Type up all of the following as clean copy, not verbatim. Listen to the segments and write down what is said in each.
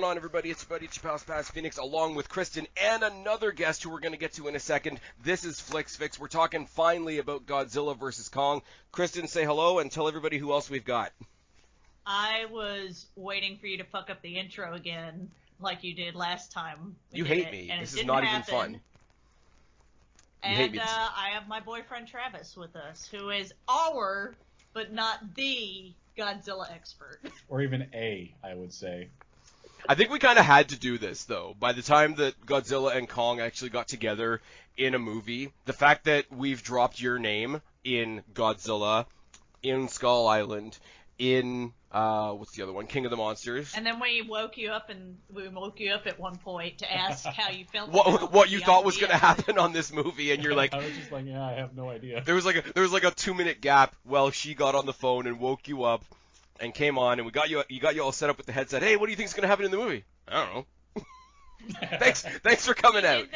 on, everybody? It's your buddy, it's your pal Spaz Phoenix, along with Kristen and another guest who we're going to get to in a second. This is Flix. We're talking finally about Godzilla vs. Kong. Kristen, say hello and tell everybody who else we've got. I was waiting for you to fuck up the intro again, like you did last time. You hate me. This is not even fun. And I have my boyfriend Travis with us, who is our, but not the, Godzilla expert. Or even a, I would say. I think we kind of had to do this, though. By the time that Godzilla and Kong actually got together in a movie, the fact that we've dropped your name in Godzilla, in Skull Island, in, what's the other one? King of the Monsters. And then we woke you up at one point to ask how you felt what you thought was going to happen on this movie, and you're like... I was just like, yeah, I have no idea. There was like a 2-minute gap while she got on the phone and woke you up and came on, and we got you all set up with the headset. Hey, what do you think is going to happen in the movie? I don't know. Thanks for coming out.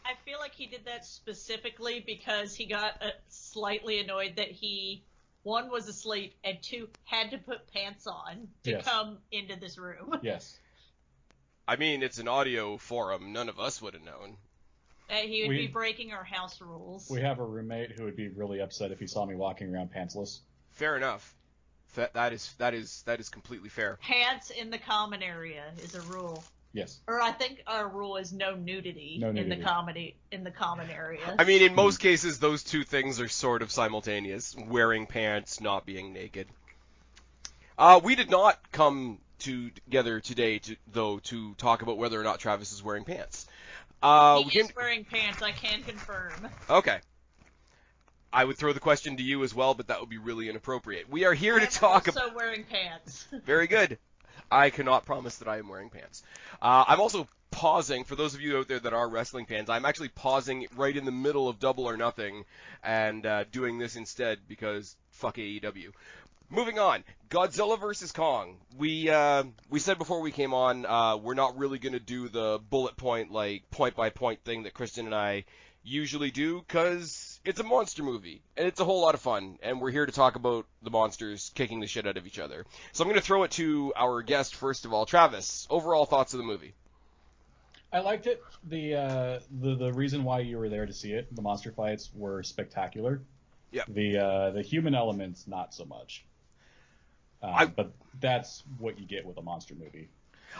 I feel like he did that specifically because he got slightly annoyed that he... one, was asleep, and two, had to put pants on to come into this room. Yes. I mean, it's an audio forum. None of us would have known. He would be breaking our house rules. We have a roommate who would be really upset if he saw me walking around pantsless. Fair enough. That is completely fair. Pants in the common area is a rule. Yes. Or I think our rule is no nudity, in the common area. I mean, in most cases, those two things are sort of simultaneous: wearing pants, not being naked. We did not come together today, to talk about whether or not Travis is wearing pants. He is wearing pants. I can confirm. Okay. I would throw the question to you as well, but that would be really inappropriate. We are here to talk about... also wearing pants. Very good. I cannot promise that I am wearing pants. I'm also pausing, for those of you out there that are wrestling fans, I'm actually pausing right in the middle of Double or Nothing and doing this instead because fuck AEW. Moving on, Godzilla vs. Kong. We said before we came on, we're not really going to do the bullet point, like point-by-point thing that Kristen and I usually do, because it's a monster movie, and it's a whole lot of fun, and we're here to talk about the monsters kicking the shit out of each other. So I'm going to throw it to our guest first of all. Travis, overall thoughts of the movie? I liked it. The reason why you were there to see it, the monster fights were spectacular. Yeah. The human elements, not so much. But that's what you get with a monster movie.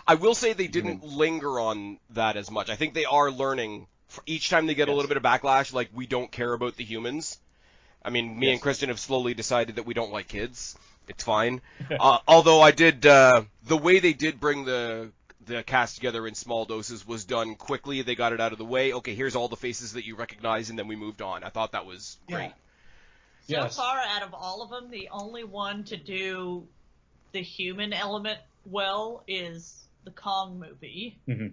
I will say they didn't linger on that as much. I think they are learning... each time they get a little bit of backlash, like, we don't care about the humans. I mean, me and Kristen have slowly decided that we don't like kids. It's fine. Although I did, the way they did bring the cast together in small doses was done quickly. They got it out of the way. Okay, here's all the faces that you recognize, and then we moved on. I thought that was great. So far, out of all of them, the only one to do the human element well is the Kong movie. Mm-hmm.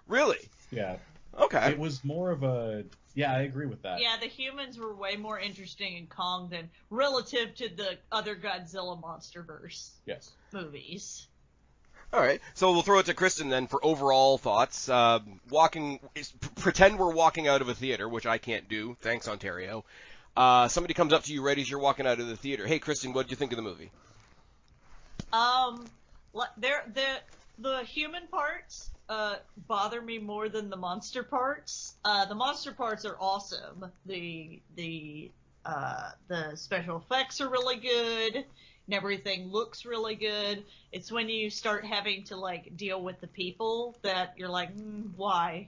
Really? Yeah. Okay. It was more of a... Yeah, I agree with that. Yeah, the humans were way more interesting in Kong than relative to the other Godzilla MonsterVerse movies. All right. So we'll throw it to Kristen then for overall thoughts. Pretend we're walking out of a theater, which I can't do. Thanks, Ontario. Somebody comes up to you right as you're walking out of the theater. Hey, Kristen, what did you think of the movie? The human parts bother me more than the monster parts. The monster parts are awesome. The special effects are really good, and everything looks really good. It's when you start having to like deal with the people that you're like, why?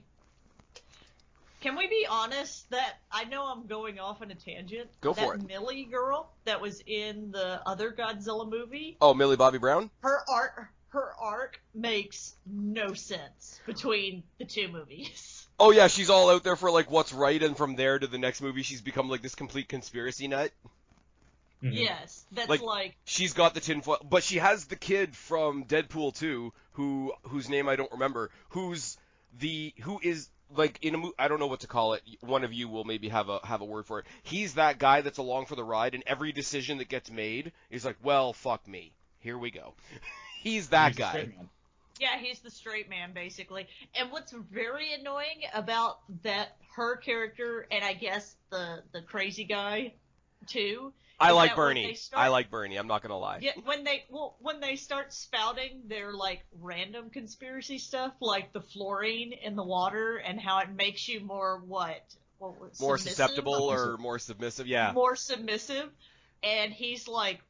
Can we be honest that I know I'm going off on a tangent? Go for it. That Millie girl that was in the other Godzilla movie. Oh, Millie Bobby Brown? Her arc makes no sense between the two movies. Oh yeah, she's all out there for like what's right, and from there to the next movie she's become like this complete conspiracy nut. Mm-hmm. Yes, that's like she's got the tinfoil, but she has the kid from Deadpool 2 whose name I don't remember, who is like in a I don't know what to call it. One of you will maybe have a word for it. He's that guy that's along for the ride, and every decision that gets made is like, well, fuck me. Here we go. He's that guy. Yeah, he's the straight man, basically. And what's very annoying about her character, and I guess the crazy guy too. I is like that when Bernie. they start- I like Bernie. I'm not gonna lie. Yeah, when they start spouting their like random conspiracy stuff, like the fluorine in the water and how it makes you more more Susceptible or more submissive. Yeah. more submissive, and he's like,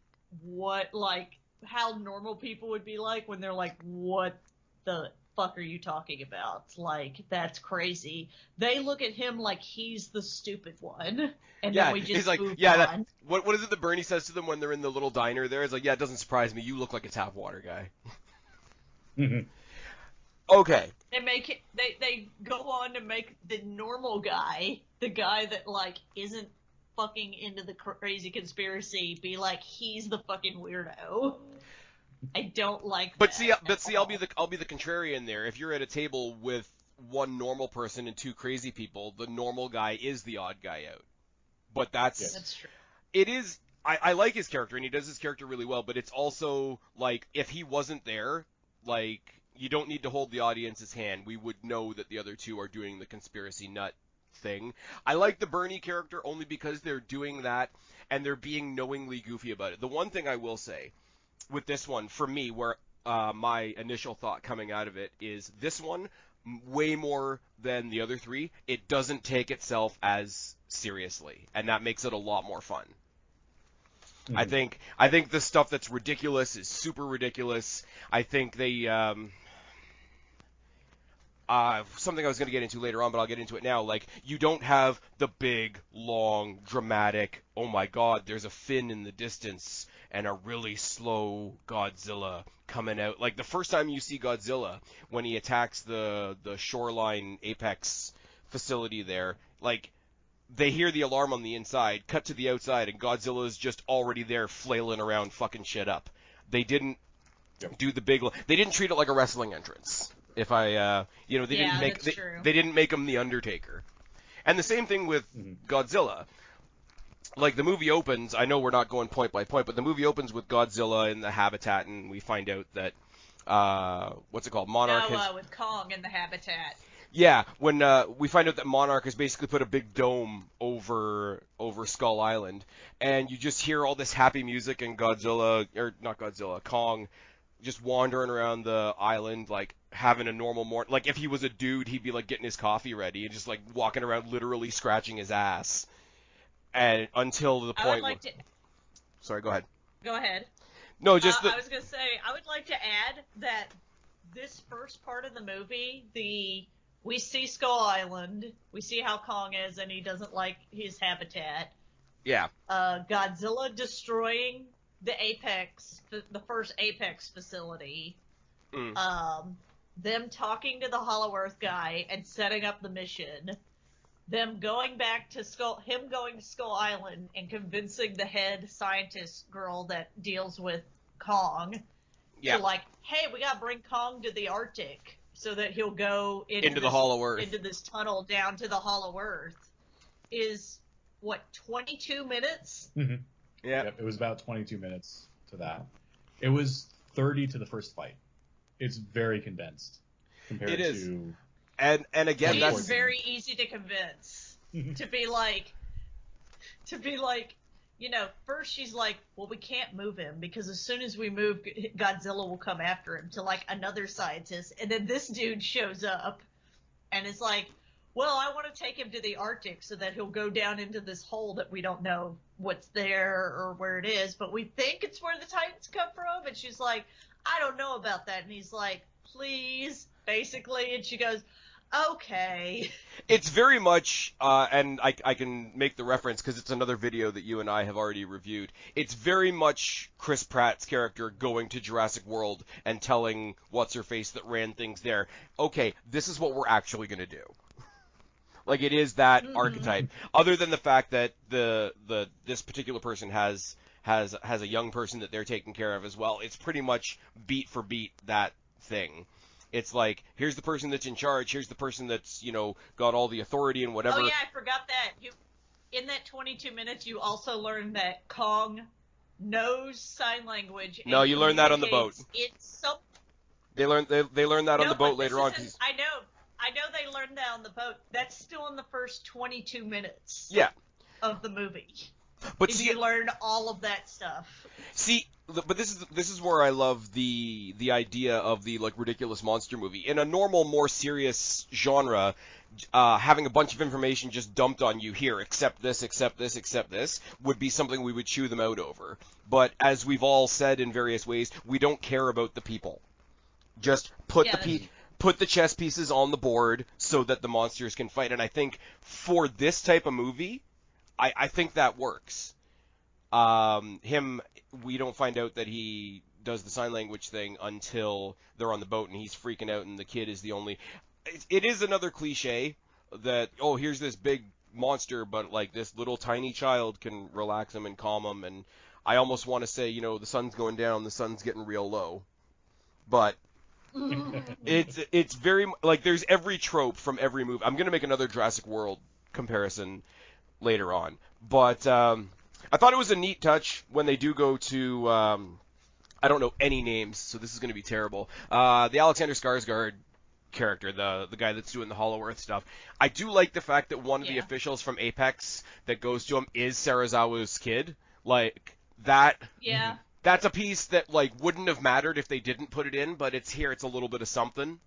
what, like how normal people would be like when they're like, what the fuck are you talking about? Like, that's crazy. They look at him like he's the stupid one, and then we just he's like, move yeah. on. What is it that Bernie says to them when they're in the little diner there? It's like, yeah, it doesn't surprise me. You look like a tap water guy. Okay. They go on to make the normal guy, the guy that like isn't fucking into the crazy conspiracy, be like he's the fucking weirdo. I don't like that. But see, I'll be the contrarian there. If you're at a table with one normal person and two crazy people, the normal guy is the odd guy out. But that's true. It is. I like his character and he does his character really well. But it's also like if he wasn't there, like you don't need to hold the audience's hand. We would know that the other two are doing the conspiracy nut thing. I like the Bernie character only because they're doing that and they're being knowingly goofy about it. The one thing I will say with this one, for me, where my initial thought coming out of it is this one, way more than the other three, it doesn't take itself as seriously, and that makes it a lot more fun. Mm-hmm. I think the stuff that's ridiculous is super ridiculous. I think they something I was going to get into later on, but I'll get into it now. Like, you don't have the big, long, dramatic, oh my god, there's a fin in the distance and a really slow Godzilla coming out. Like, the first time you see Godzilla, when he attacks the shoreline apex facility there, like, they hear the alarm on the inside, cut to the outside, and Godzilla's just already there flailing around fucking shit up. They didn't do the big... They didn't treat it like a wrestling entrance. If I, they didn't make him the Undertaker. And the same thing with Godzilla. Like, the movie opens, I know we're not going point by point, but the movie opens with Godzilla in the habitat, and we find out that, what's it called? Monarch with Kong in the habitat. Yeah, when we find out that Monarch has basically put a big dome over Skull Island, and you just hear all this happy music and Kong just wandering around the island, like, having a normal morning. Like, if he was a dude, he'd be, like, getting his coffee ready and just, like, walking around literally scratching his ass. And until the point Sorry, go ahead. Go ahead. No, just I was going to say, I would like to add that this first part of the movie, we see Skull Island, we see how Kong is, and he doesn't like his habitat. Yeah. Godzilla destroying the first Apex facility. Them talking to the Hollow Earth guy and setting up the mission. Them going back to Skull Island and convincing the head scientist girl that deals with Kong to like, hey, we gotta bring Kong to the Arctic so that he'll go into the Hollow Earth, into this tunnel down to the Hollow Earth. Is what, 22 minutes? Mm-hmm. Yeah, it was about 22 minutes to that. It was 30 to the first fight. It's very condensed compared to. It is. And again, that's very easy to convince. to be like, first she's like, well, we can't move him because as soon as we move, Godzilla will come after him, to like another scientist. And then this dude shows up and is like, well, I want to take him to the Arctic so that he'll go down into this hole that we don't know what's there or where it is, but we think it's where the Titans come from. And she's like, I don't know about that. And he's like, please, basically. And she goes, okay. It's very much, and I can make the reference because it's another video that you and I have already reviewed. It's very much Chris Pratt's character going to Jurassic World and telling what's-her-face that ran things there, okay, this is what we're actually going to do. Like, it is that archetype. Other than the fact that this particular person has a young person that they're taking care of as well, it's pretty much beat for beat that thing. It's like, here's the person that's in charge, here's the person that's, got all the authority and whatever. Oh yeah, I forgot that. In that 22 minutes, you also learned that Kong knows sign language. No, you learn that on the boat. They learn that on the boat later on. I know they learned that on the boat. That's still in the first 22 minutes. Yeah. Of the movie. But Did see, you learn all of that stuff? See, but this is where I love the idea of the like ridiculous monster movie. In a normal, more serious genre, having a bunch of information just dumped on you here, accept this, accept this, accept this, would be something we would chew them out over. But as we've all said in various ways, we don't care about the people. Just put put the chess pieces on the board so that the monsters can fight. And I think for this type of movie, I think that works. We don't find out that he does the sign language thing until they're on the boat and he's freaking out and the kid is the only. It is another cliche that, oh, here's this big monster, but like this little tiny child can relax him and calm him. And I almost want to say, you know, the sun's going down, the sun's getting real low. But it's very, like, there's every trope from every movie. I'm going to make another Jurassic World comparison later on. But I thought it was a neat touch when they do go to, I don't know any names, so this is going to be terrible. The Alexander Skarsgård character, the guy that's doing the Hollow Earth stuff. I do like the fact that one of the officials from Apex that goes to him is Sarazawa's kid. Like, that... Yeah. That's a piece that, like, wouldn't have mattered if they didn't put it in, but it's here. It's a little bit of something.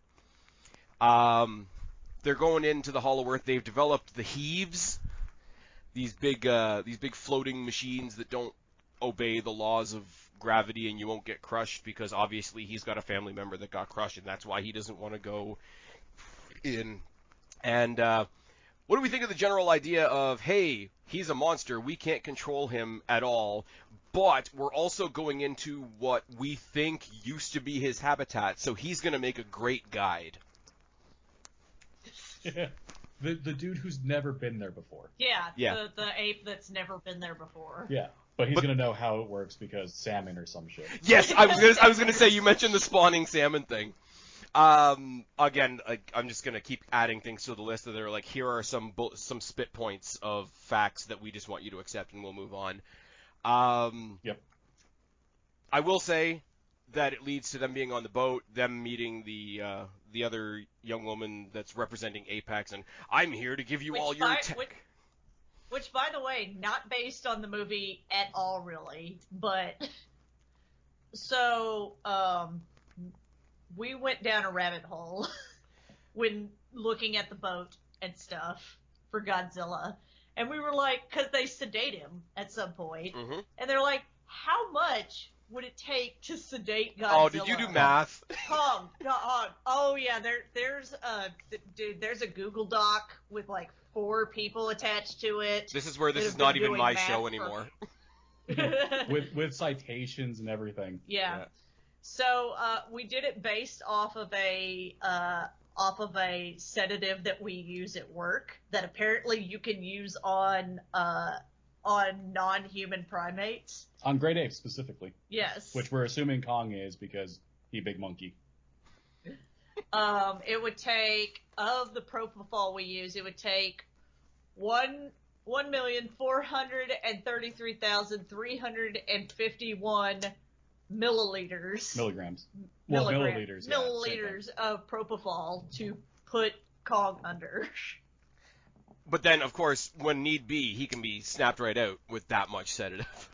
They're going into the Hollow Earth. They've developed the Heaves, these big floating machines that don't obey the laws of gravity, and you won't get crushed because obviously he's got a family member that got crushed, and that's why he doesn't want to go in. And what do we think of the general idea of, hey, he's a monster, we can't control him at all, but we're also going into what we think used to be his habitat, so he's going to make a great guide. Yeah. The dude who's never been there before. Yeah. The ape that's never been there before. Yeah. But he's going to know how it works because salmon or some shit. Yes, I was going to say, you mentioned the spawning salmon thing. Again, I'm just going to keep adding things to the list that are like, here are some spit points of facts that we just want you to accept, and we'll move on. Yep. I will say that it leads to them being on the boat, them meeting the other young woman that's representing Apex, and I'm here to give you all your tech. Which, by the way, not based on the movie at all, really. But, so, we went down a rabbit hole when looking at the boat and stuff for Godzilla. And we were like, because they sedate him at some point. Mm-hmm. And they're like, how much would it take to sedate Godzilla? Oh, did you do math? Oh yeah, there's a Google Doc with like 4 people attached to it. This is where this is not even my show anymore. with citations and everything. Yeah. So we did it based off of a sedative that we use at work that apparently you can use on non-human primates. On great apes specifically. Yes. Which we're assuming Kong is because he big monkey. It would take, of the propofol we use, it would take 1,433,351 milliliters. Milligrams. Well, milliliters. Yeah, milliliters of propofol to put Kong under. But then, of course, when need be, he can be snapped right out with that much sedative.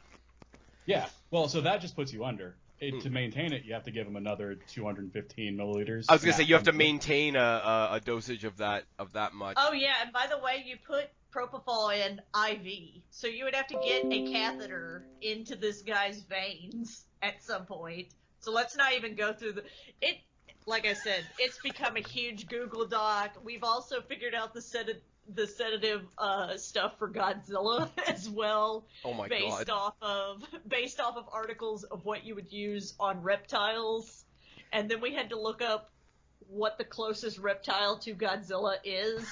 Yeah. Well, so that just puts you under. To maintain it, you have to give him another 215 milliliters. I was going to say, you have to maintain a dosage of that much. Oh, yeah, and by the way, you put propofol in IV, so you would have to get a catheter into this guy's veins at some point. So let's not even go through it. Like I said, it's become a huge Google Doc. We've also figured out the sedative stuff for Godzilla as well. Oh my God. Based off of articles of what you would use on reptiles. And then we had to look up what the closest reptile to Godzilla is.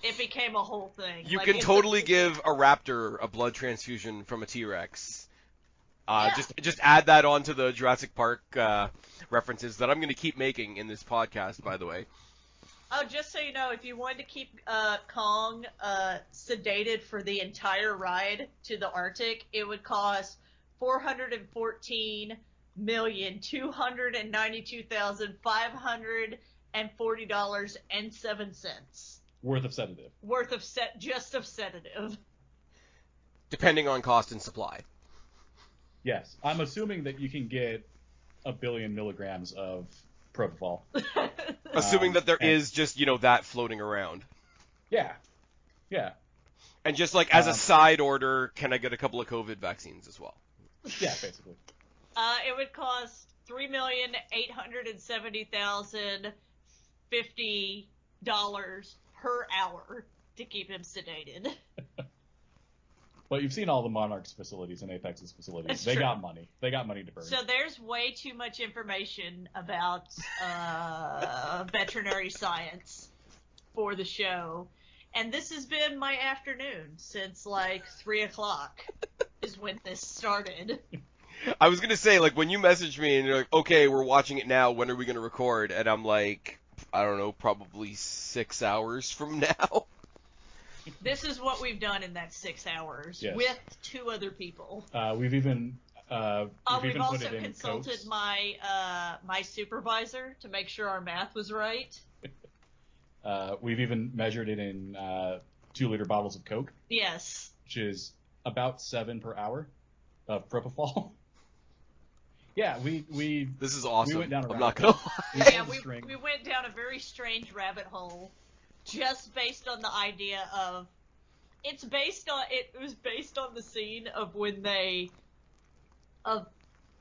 It became a whole thing. You can totally give a raptor a blood transfusion from a T-Rex. Yeah. Just add that on to the Jurassic Park references that I'm going to keep making in this podcast, by the way. Oh, just so you know, if you wanted to keep Kong sedated for the entire ride to the Arctic, it would cost $414,292,540.07. Worth of sedative. Just of sedative. depending on cost and supply. Yes, I'm assuming that you can get 1 billion milligrams of propofol. Assuming that there is just, that floating around. Yeah. And just like as a side order, can I get a couple of COVID vaccines as well? Yeah, basically. It would cost $3,870,050 per hour to keep him sedated. But you've seen all the Monarch's facilities and Apex's facilities. That's They true. got money. They got money to burn. So there's way too much information about veterinary science for the show. And this has been my afternoon since like 3 o'clock is when this started. I was going to say, like, when you messaged me and you're like, okay, we're watching it now, when are we going to record? And I'm like, I don't know, probably 6 hours from now. This is what we've done in that 6 hours with 2 other people. We've even we've put also it in consulted Cokes. my supervisor to make sure our math was right. We've even measured it in 2-liter bottles of Coke. Yes. Which is about 7 per hour of propofol. Yeah, we This is awesome. We went down a I'm rabbit not going to hole. lie. Yeah, we went down a very strange rabbit hole just based on the idea of it was based on the scene of when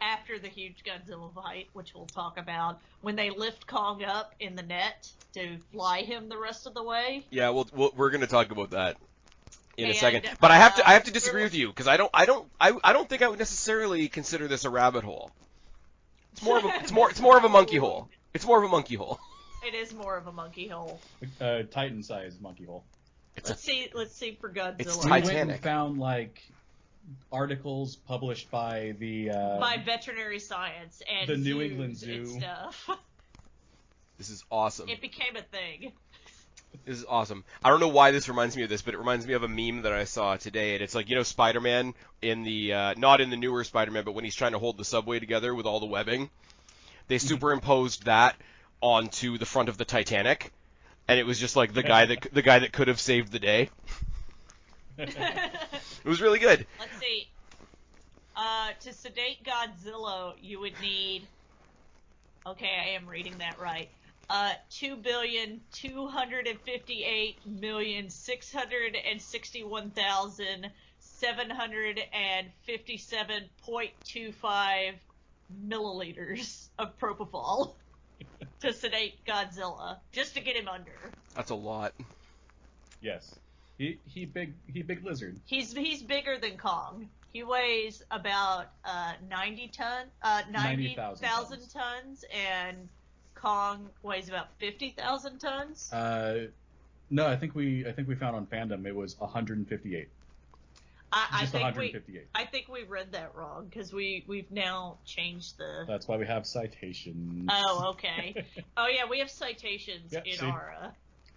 after the huge Godzilla fight, which we'll talk about, when they lift Kong up in the net to fly him the rest of the way. Yeah, we're going to talk about that in a And, second. But I have to disagree with you because I don't think I would necessarily consider this a rabbit hole. It's more of a monkey hole. It's more of a monkey hole. It is more of a monkey hole. Titan-sized monkey hole. Let's see for Godzilla. It's We went Titanic. and found like articles published by the by veterinary science and the New zoos England and Zoo. stuff. This is awesome. It became a thing. This is awesome. I don't know why this reminds me of this, but it reminds me of a meme that I saw today, and it's like, Spider-Man in the not in the newer Spider-Man, but when he's trying to hold the subway together with all the webbing, they superimposed that onto the front of the Titanic, and it was just like the guy that could have saved the day. It was really good. Let's see. To sedate Godzilla, you would need. Okay, I am reading that right. 2,258,661,757.25 milliliters of propofol to sedate Godzilla, just to get him under. That's a lot. Yes. He big lizard. He's bigger than Kong. He weighs about 90,000 tons, and Kong weighs about 50,000 tons. No, I think we found on Fandom it was 158. I Just think 158. I think we read that wrong because we've now changed the. That's why we have citations. Oh, okay. Oh yeah, we have citations Yep, in see? our.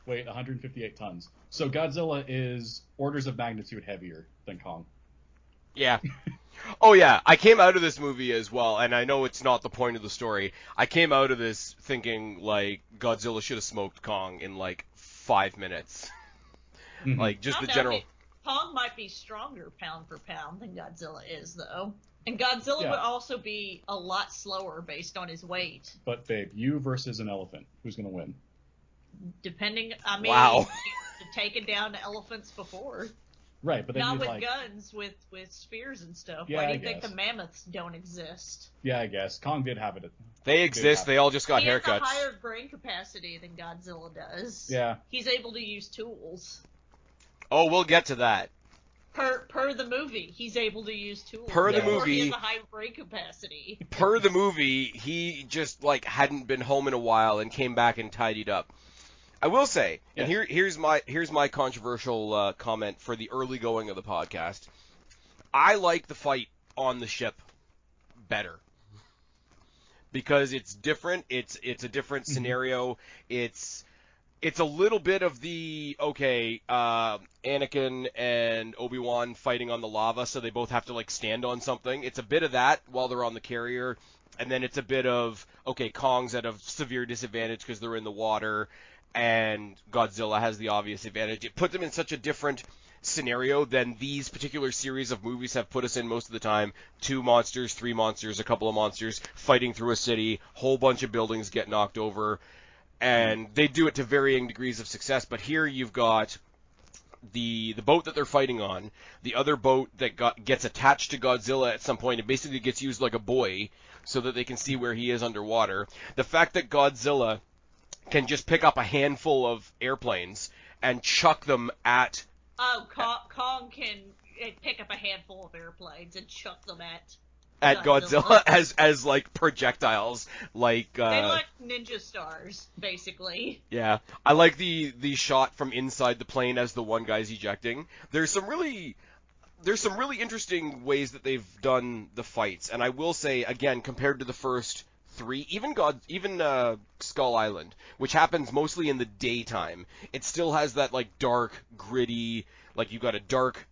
Wait, 158 tons. So Godzilla is orders of magnitude heavier than Kong. Yeah. Oh yeah, I came out of this movie as well, and I know it's not the point of the story. I came out of this thinking like Godzilla should have smoked Kong in like 5 minutes. Mhm. Like just the I don't general. know, Kong might be stronger pound for pound than Godzilla is, though. And Godzilla Yeah. would also be a lot slower based on his weight. But babe, you versus an elephant, who's gonna win? Depending, I mean, Wow. you've taken down elephants before. Right, but then Not you'd with like, guns, with spears and stuff. Yeah, Why do I you think guess. the mammoths don't exist? yeah, I guess Kong did have it. They exist. They all just got He has a haircuts. higher brain capacity than Godzilla does. Yeah. He's able to use tools. Oh, we'll get to that. Per the movie, he's able to use tools. Per the Therefore, he movie- has a high brain capacity. Per the movie, he just like hadn't been home in a while and came back and tidied up. I will say, and Yes. here's my controversial comment for the early going of the podcast. I like the fight on the ship better because it's different. It's a different scenario. It's a little bit of the Anakin and Obi-Wan fighting on the lava, so they both have to like stand on something. It's a bit of that while they're on the carrier, and then it's a bit of Kong's at a severe disadvantage because they're in the water. and Godzilla has the obvious advantage. It put them in such a different scenario than these particular series of movies have put us in most of the time. 2 monsters, 3 monsters, a couple of monsters fighting through a city, whole bunch of buildings get knocked over, and they do it to varying degrees of success. But here you've got the boat that they're fighting on, the other boat that gets attached to Godzilla at some point and basically gets used like a buoy so that they can see where he is underwater. The fact that Godzilla can just pick up a handful of airplanes and chuck them at... Oh, Kong can pick up a handful of airplanes and chuck them at Godzilla as like projectiles, like they like ninja stars, basically. Yeah, I like the shot from inside the plane as the one guy's ejecting. There's some really interesting ways that they've done the fights, and I will say again, compared to the first 3, even Skull Island, which happens mostly in the daytime, it still has that like dark, gritty, like you got a dark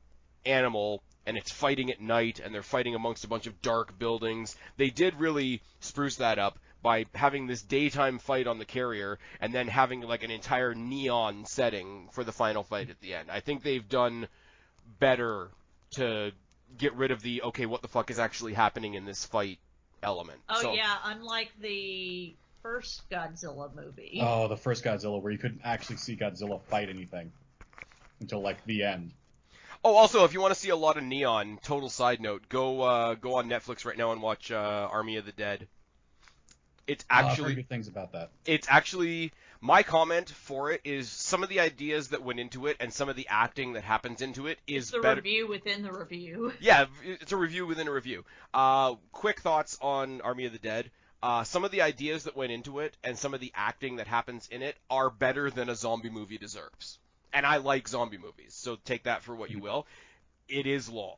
animal and it's fighting at night and they're fighting amongst a bunch of dark buildings. They did really spruce that up by having this daytime fight on the carrier and then having like an entire neon setting for the final fight at the end. I think they've done better to get rid of the okay, what the fuck is actually happening in this fight element. Oh, yeah, unlike the first Godzilla movie. Oh, the first Godzilla, where you couldn't actually see Godzilla fight anything until, like, the end. Oh, also, if you want to see a lot of neon, total side note, go on Netflix right now and watch Army of the Dead. It's actually... I've heard good things about that. It's actually... My comment for it is some of the ideas that went into it and some of the acting that happens into it is it's the better. review within the review. Yeah, it's a review within a review. Quick thoughts on Army of the Dead. Some of the ideas that went into it and some of the acting that happens in it are better than a zombie movie deserves. And I like zombie movies, so take that for what you will. It is long.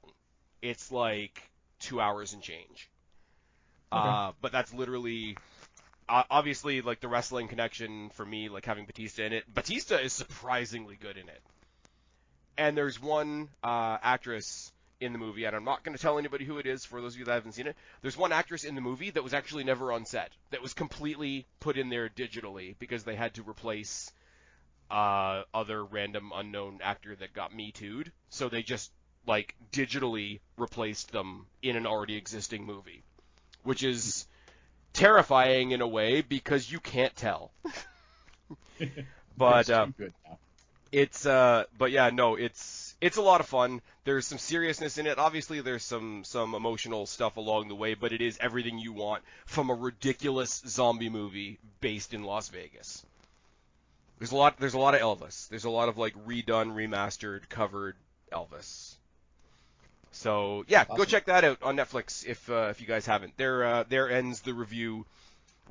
It's like 2 hours and change. Okay. But that's literally... obviously, like, the wrestling connection for me, like, having Batista in it. Batista is surprisingly good in it. And there's one actress in the movie, and I'm not going to tell anybody who it is for those of you that haven't seen it. There's one actress in the movie that was actually never on set. That was completely put in there digitally because they had to replace other random unknown actor that got Me Too'd. So they just, like, digitally replaced them in an already existing movie. Which is... terrifying in a way because you can't tell. But it's but yeah, no, it's a lot of fun. There's some seriousness in it. Obviously there's some emotional stuff along the way, but it is everything you want from a ridiculous zombie movie based in Las Vegas. There's a lot of Elvis. There's a lot of like redone, remastered, covered Elvis. So yeah, awesome. Go check that out on Netflix if you guys haven't. There ends the review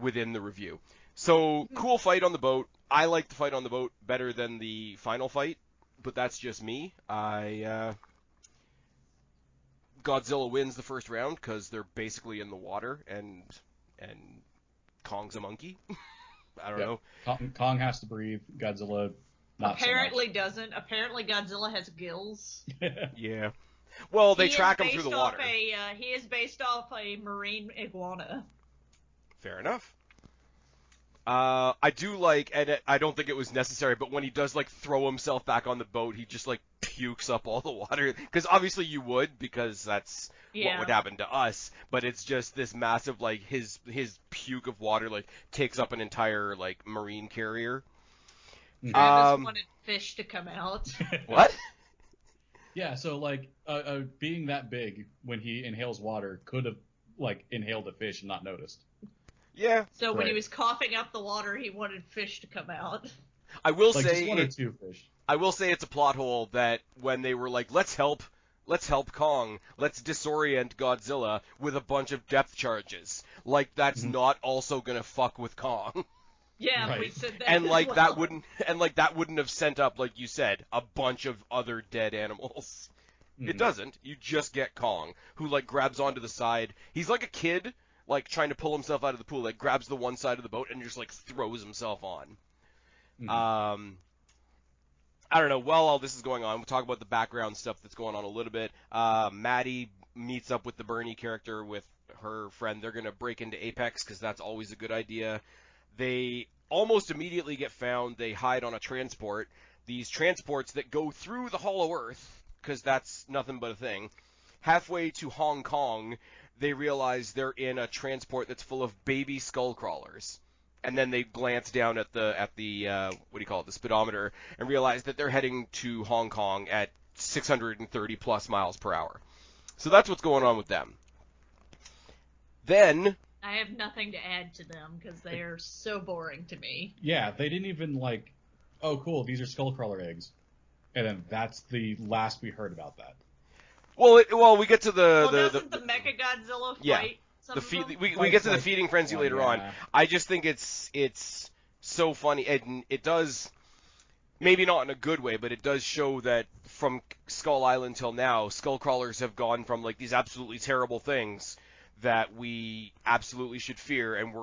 within the review. So cool fight on the boat. I like the fight on the boat better than the final fight, but that's just me. Godzilla wins the first round because they're basically in the water and Kong's a monkey. I don't know. Kong has to breathe. Godzilla not apparently so much. Doesn't. Apparently Godzilla has gills. Yeah. Well, they track him through the water. He is based off a marine iguana. Fair enough. I do like, and I don't think it was necessary, but when he does like throw himself back on the boat, he just like pukes up all the water. Because obviously you would, because that's what would happen to us. But it's just this massive like his puke of water like takes up an entire like marine carrier. Travis wanted fish to come out. What? Yeah, so like being that big when he inhales water could have like inhaled a fish and not noticed. Yeah. So when he was coughing up the water, he wanted fish to come out. I will like say just one or two fish. I will say it's a plot hole that when they were like, let's help Kong, let's disorient Godzilla with a bunch of depth charges. Like that's not also gonna fuck with Kong. Yeah, right. We said that. And like well. that wouldn't have sent up, like you said, a bunch of other dead animals. It doesn't. You just get Kong, who like grabs onto the side. He's like a kid, like trying to pull himself out of the pool, like grabs the one side of the boat and just like throws himself on. I don't know. While all this is going on, we'll talk about the background stuff that's going on a little bit. Maddie meets up with the Bernie character with her friend. They're gonna break into Apex because that's always a good idea. They almost immediately get found. They hide on a transport. These transports that go through the Hollow Earth, because that's nothing but a thing. Halfway to Hong Kong, they realize they're in a transport that's full of baby skull crawlers. And then they glance down at the the speedometer, and realize that they're heading to Hong Kong at 630 plus miles per hour. So that's what's going on with them. Then I have nothing to add to them because they are so boring to me. Yeah, they didn't even like, oh cool, these are skullcrawler eggs, and then that's the last we heard about that. Well, we get to doesn't the Mechagodzilla fight? Yeah, we get to the feeding frenzy later on. I just think it's so funny, and it does, maybe not in a good way, but it does show that from Skull Island till now, skullcrawlers have gone from like these absolutely terrible things that we absolutely should fear, and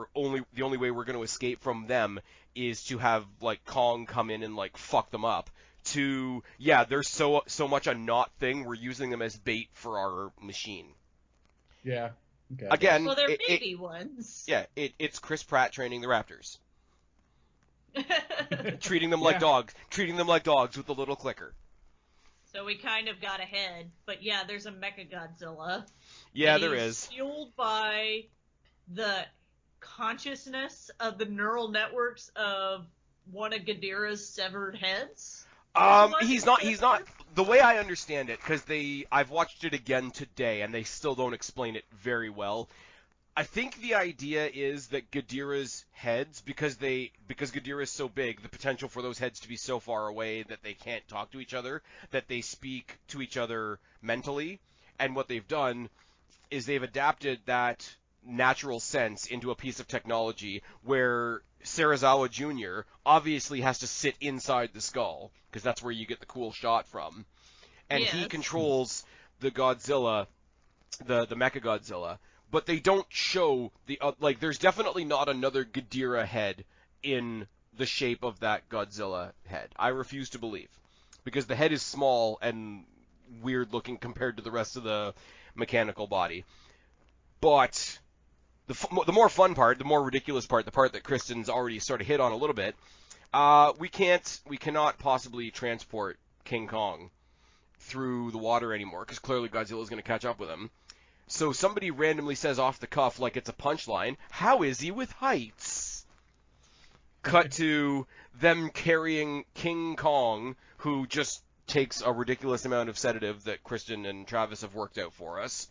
the only way we're going to escape from them is to have like Kong come in and like fuck them up. To they're so much a not thing, we're using them as bait for our machine. Yeah. Okay. Again, well, they're baby ones. Yeah, it's Chris Pratt training the Raptors. treating them like dogs with a little clicker. So we kind of got ahead, but yeah, there's a Mechagodzilla. Yeah, there is. Fueled by the consciousness of the neural networks of one of Ghidorah's severed heads. He's not. The way I understand it, because I've watched it again today, and they still don't explain it very well. I think the idea is that Ghidorah's heads, because Ghidorah is so big, the potential for those heads to be so far away that they can't talk to each other, that they speak to each other mentally. And what they've done is they've adapted that natural sense into a piece of technology where Serizawa Jr. obviously has to sit inside the skull, because that's where you get the cool shot from. And he controls the Godzilla, the Mechagodzilla. But they don't show there's definitely not another Ghidorah head in the shape of that Godzilla head. I refuse to believe. Because the head is small and weird looking compared to the rest of the mechanical body. But the more fun part, the more ridiculous part, the part that Kristen's already sort of hit on a little bit, we cannot possibly transport King Kong through the water anymore, because clearly Godzilla's going to catch up with him. So somebody randomly says off the cuff, like it's a punchline, how is he with heights? Cut to them carrying King Kong, who just takes a ridiculous amount of sedative that Kristen and Travis have worked out for us.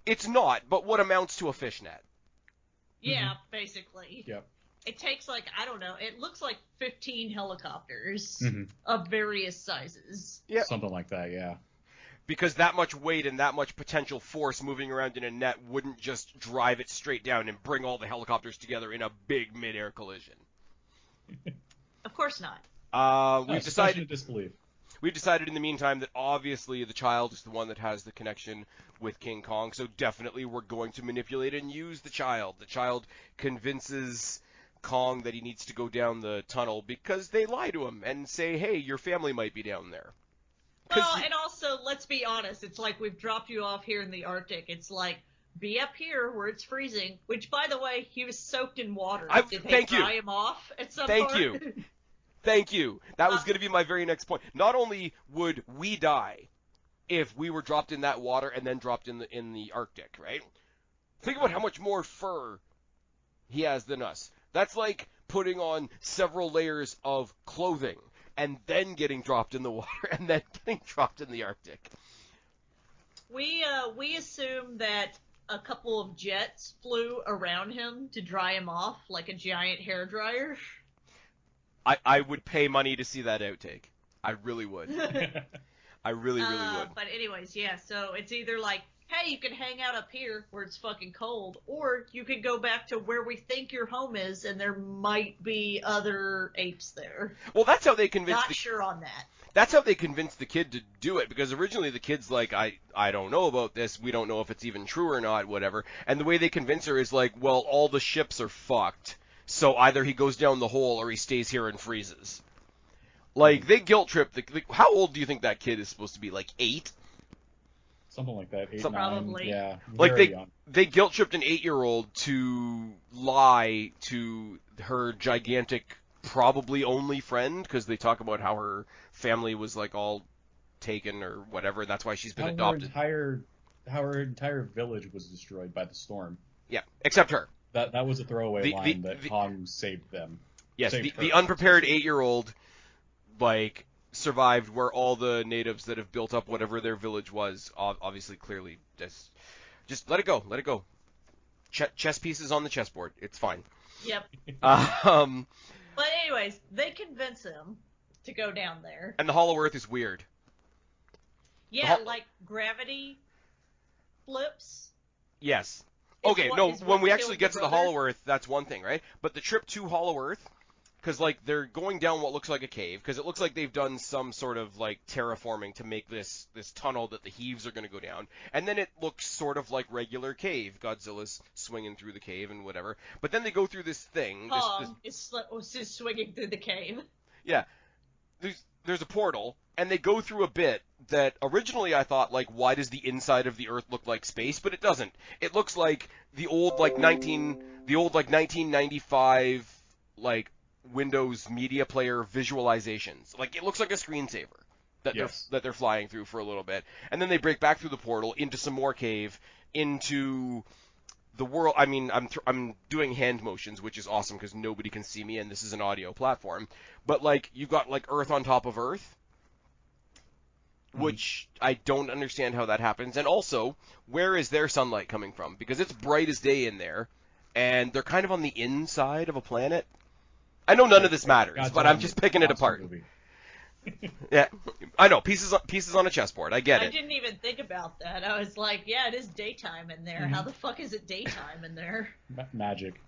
It's not, but what amounts to a fishnet. Yeah, basically. Yep. It takes I don't know, it looks like 15 helicopters of various sizes. Yeah. Something like that, yeah. Because that much weight and that much potential force moving around in a net wouldn't just drive it straight down and bring all the helicopters together in a big mid-air collision. Of course not. We've decided in the meantime that obviously the child is the one that has the connection with King Kong, so definitely we're going to manipulate and use the child. The child convinces Kong that he needs to go down the tunnel because they lie to him and say, hey, your family might be down there. Well, and also, let's be honest, it's like we've dropped you off here in the Arctic. It's like, be up here where it's freezing, which, by the way, he was soaked in water. Did they dry him off at some point? Thank you. That was going to be my very next point. Not only would we die if we were dropped in that water and then dropped in the Arctic, right? Think about how much more fur he has than us. That's like putting on several layers of clothing and then getting dropped in the water, and then getting dropped in the Arctic. We assume that a couple of jets flew around him to dry him off like a giant hairdryer. I would pay money to see that outtake. I really would. I really would. But anyways, yeah, so it's either like, hey, you can hang out up here where it's fucking cold, or you could go back to where we think your home is, and there might be other apes there. Well, that's how they convinced. Not sure on that. That's how they convinced the kid to do it, because originally the kid's like, I don't know about this. We don't know if it's even true or not, whatever. And the way they convince her is like, well, all the ships are fucked, so either he goes down the hole or he stays here and freezes. Like, they guilt trip how old do you think that kid is supposed to be? Like 8? Something like that. 8, 9. Probably. Yeah. Like Very young. they guilt tripped an 8-year-old to lie to her gigantic, probably only friend, because they talk about how her family was like all taken or whatever, and that's why she's been adopted. How her entire village was destroyed by the storm. Yeah, except her. That was a throwaway line that Kong saved them. Yes, Saved her. the unprepared 8-year-old, like, survived, where all the natives that have built up whatever their village was, obviously, clearly, just let it go, let it go. Chess pieces on the chessboard, it's fine. Yep. Um, But anyways, they convince him to go down there. and the Hollow Earth is weird. Yeah, like gravity flips. Yes. Is Okay, what- no, is when what we killed actually the get to the brother? Hollow Earth, that's one thing, right? But the trip to Hollow Earth, because, like, they're going down what looks like a cave, because it looks like they've done some sort of, like, terraforming to make this tunnel that the heaves are going to go down. And then it looks sort of like regular cave. Godzilla's swinging through the cave and whatever. But then they go through this thing. Kong is swinging through the cave. Yeah. There's a portal, and they go through a bit that originally I thought, like, why does the inside of the Earth look like space? But it doesn't. It looks like the old 1995, like, Windows Media Player visualizations. Like, it looks like a screensaver that they're flying through for a little bit. And then they break back through the portal into some more cave, into the world. I mean, I'm doing hand motions, which is awesome because nobody can see me, and this is an audio platform. But, like, you've got, like, Earth on top of Earth, which I don't understand how that happens. And also, where is their sunlight coming from? Because it's bright as day in there, and they're kind of on the inside of a planet. I know none of this matters, but I'm just picking it apart. Yeah, I know, pieces on a chessboard. I get it. I didn't even think about that. I was like, yeah, it is daytime in there. How the fuck is it daytime in there? Magic.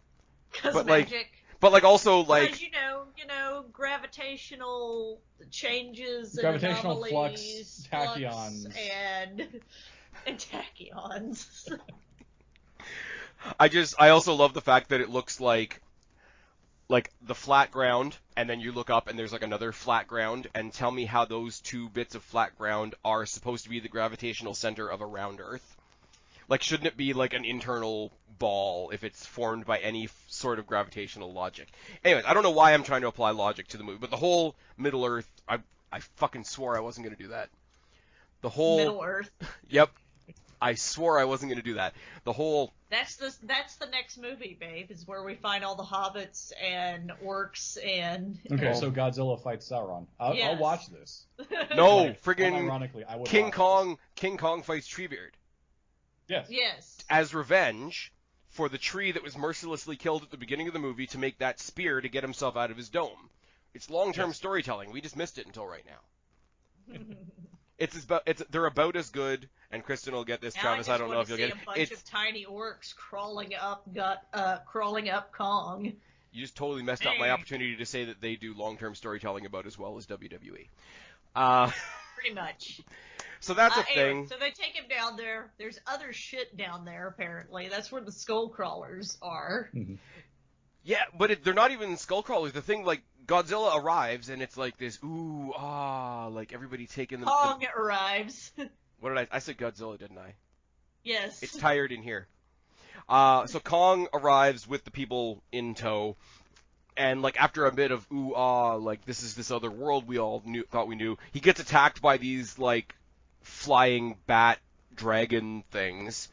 Because But, magic. But also Because you know, gravitational changes, Gravitational and flux, anomalies, tachyons. and tachyons. I also love the fact that it looks like the flat ground, and then you look up and there's like another flat ground, and tell me how those two bits of flat ground are supposed to be the gravitational center of a round Earth. Like, shouldn't it be like an internal ball if it's formed by any sort of gravitational logic? Anyways, I don't know why I'm trying to apply logic to the movie, but the whole Middle Earth, I fucking swore I wasn't going to do that. The whole Middle Earth. Yep. I swore I wasn't going to do that. The whole That's the next movie, babe. Is where we find all the hobbits and orcs and. Okay, so Godzilla fights Sauron. I'll Yes. watch this. no, Like, friggin' unironically, I would King watch Kong fights Treebeard this. Yes. Yes. as revenge for the tree that was mercilessly killed at the beginning of the movie to make that spear to get himself out of his dome. It's long-term storytelling. We just missed it until right now. They're about as good, and Kristen will get this. Now Travis, I don't know if you'll get it. a bunch of tiny orcs crawling up Kong. You just totally messed up my opportunity to say that they do long-term storytelling about as well as WWE. Pretty much. So that's a Anyway, thing. so they take him down there. There's other shit down there, apparently. That's where the skull crawlers are. Mm-hmm. Yeah, but they're not even skull crawlers. The thing, like, Godzilla arrives, and it's like this, ooh, ah, like everybody taking the... Kong arrives. What did I said Godzilla, didn't I? Yes. It's tired in here. So Kong arrives with the people in tow, and, like, after a bit of ooh, ah, like, this is this other world we all thought we knew, he gets attacked by these, like, flying bat dragon things.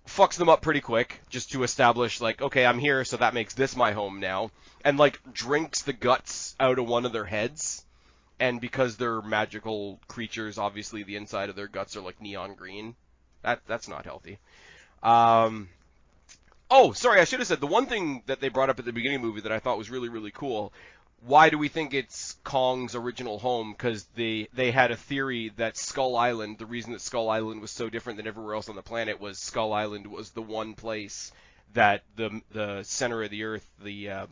Fucks them up pretty quick, just to establish, like, okay, I'm here, so that makes this my home now. And, like, drinks the guts out of one of their heads. And because they're magical creatures, obviously the inside of their guts are, like, neon green. That's not healthy. Oh, sorry, I should have said, the one thing that they brought up at the beginning of the movie that I thought was really, really cool, why do we think it's Kong's original home? Because they had a theory that Skull Island, the reason that Skull Island was so different than everywhere else on the planet was Skull Island was the one place that the center of the Earth, the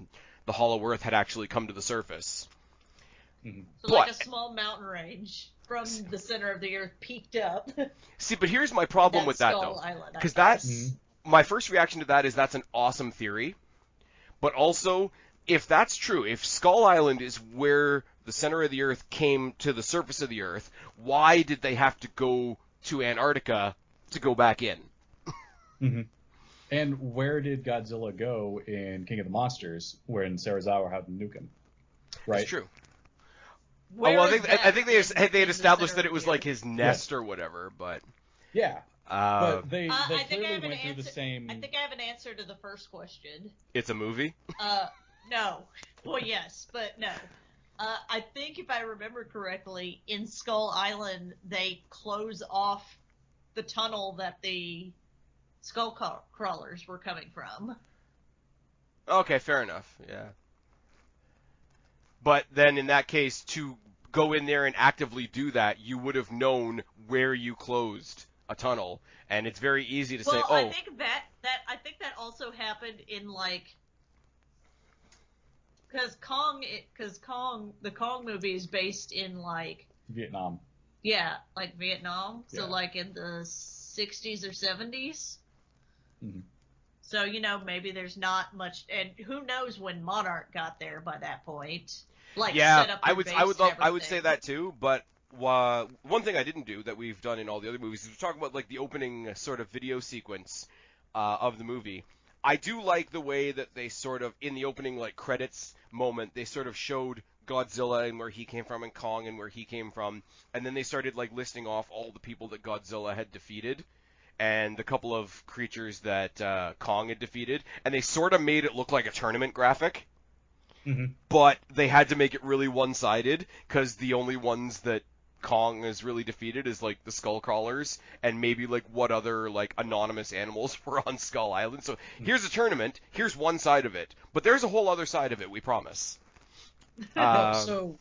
Hollow Earth, had actually come to the surface. Mm-hmm. So like a small mountain range from the center of the Earth peaked up. See, but here's my problem with that, though. Because my first reaction to that is that's an awesome theory. But also, if that's true, if Skull Island is where the center of the Earth came to the surface of the Earth, why did they have to go to Antarctica to go back in. Mm-hmm. And where did Godzilla go in King of the Monsters when Serizawa had to nuke him? Right. That's true. Where well, is I think they that had in the established center that it was here? like his nest or whatever, but Yeah. But they I think I clearly have an went through the answer. same. I think I have an answer to the first question. it's a movie. No. Well, yes, but no. I think if I remember correctly, in Skull Island, they close off the tunnel that the skull crawlers were coming from. Okay, fair enough. Yeah. But then in that case, to go in there and actively do that, you would have known where you closed a tunnel, and it's very easy to say, "Oh." I think that also happened in like. Because the Kong movie is based in like Vietnam. Yeah, like Vietnam. So Yeah. like in the 60s or 70s. Mm-hmm. So maybe there's not much, and who knows when Monarch got there by that point? Like set up I their would base I would love and I would say everything. that too, but one thing I didn't do that we've done in all the other movies is talk about like the opening sort of video sequence of the movie. I do like the way that they sort of in the opening like credits moment they sort of showed Godzilla and where he came from and Kong and where he came from, and then they started like listing off all the people that Godzilla had defeated and the couple of creatures that Kong had defeated, and they sort of made it look like a tournament graphic. Mm-hmm. But they had to make it really one-sided because the only ones that Kong has really defeated is like the skull crawlers and maybe like what other like anonymous animals were on Skull Island. So here's a tournament, here's one side of it, but there's a whole other side of it, we promise. So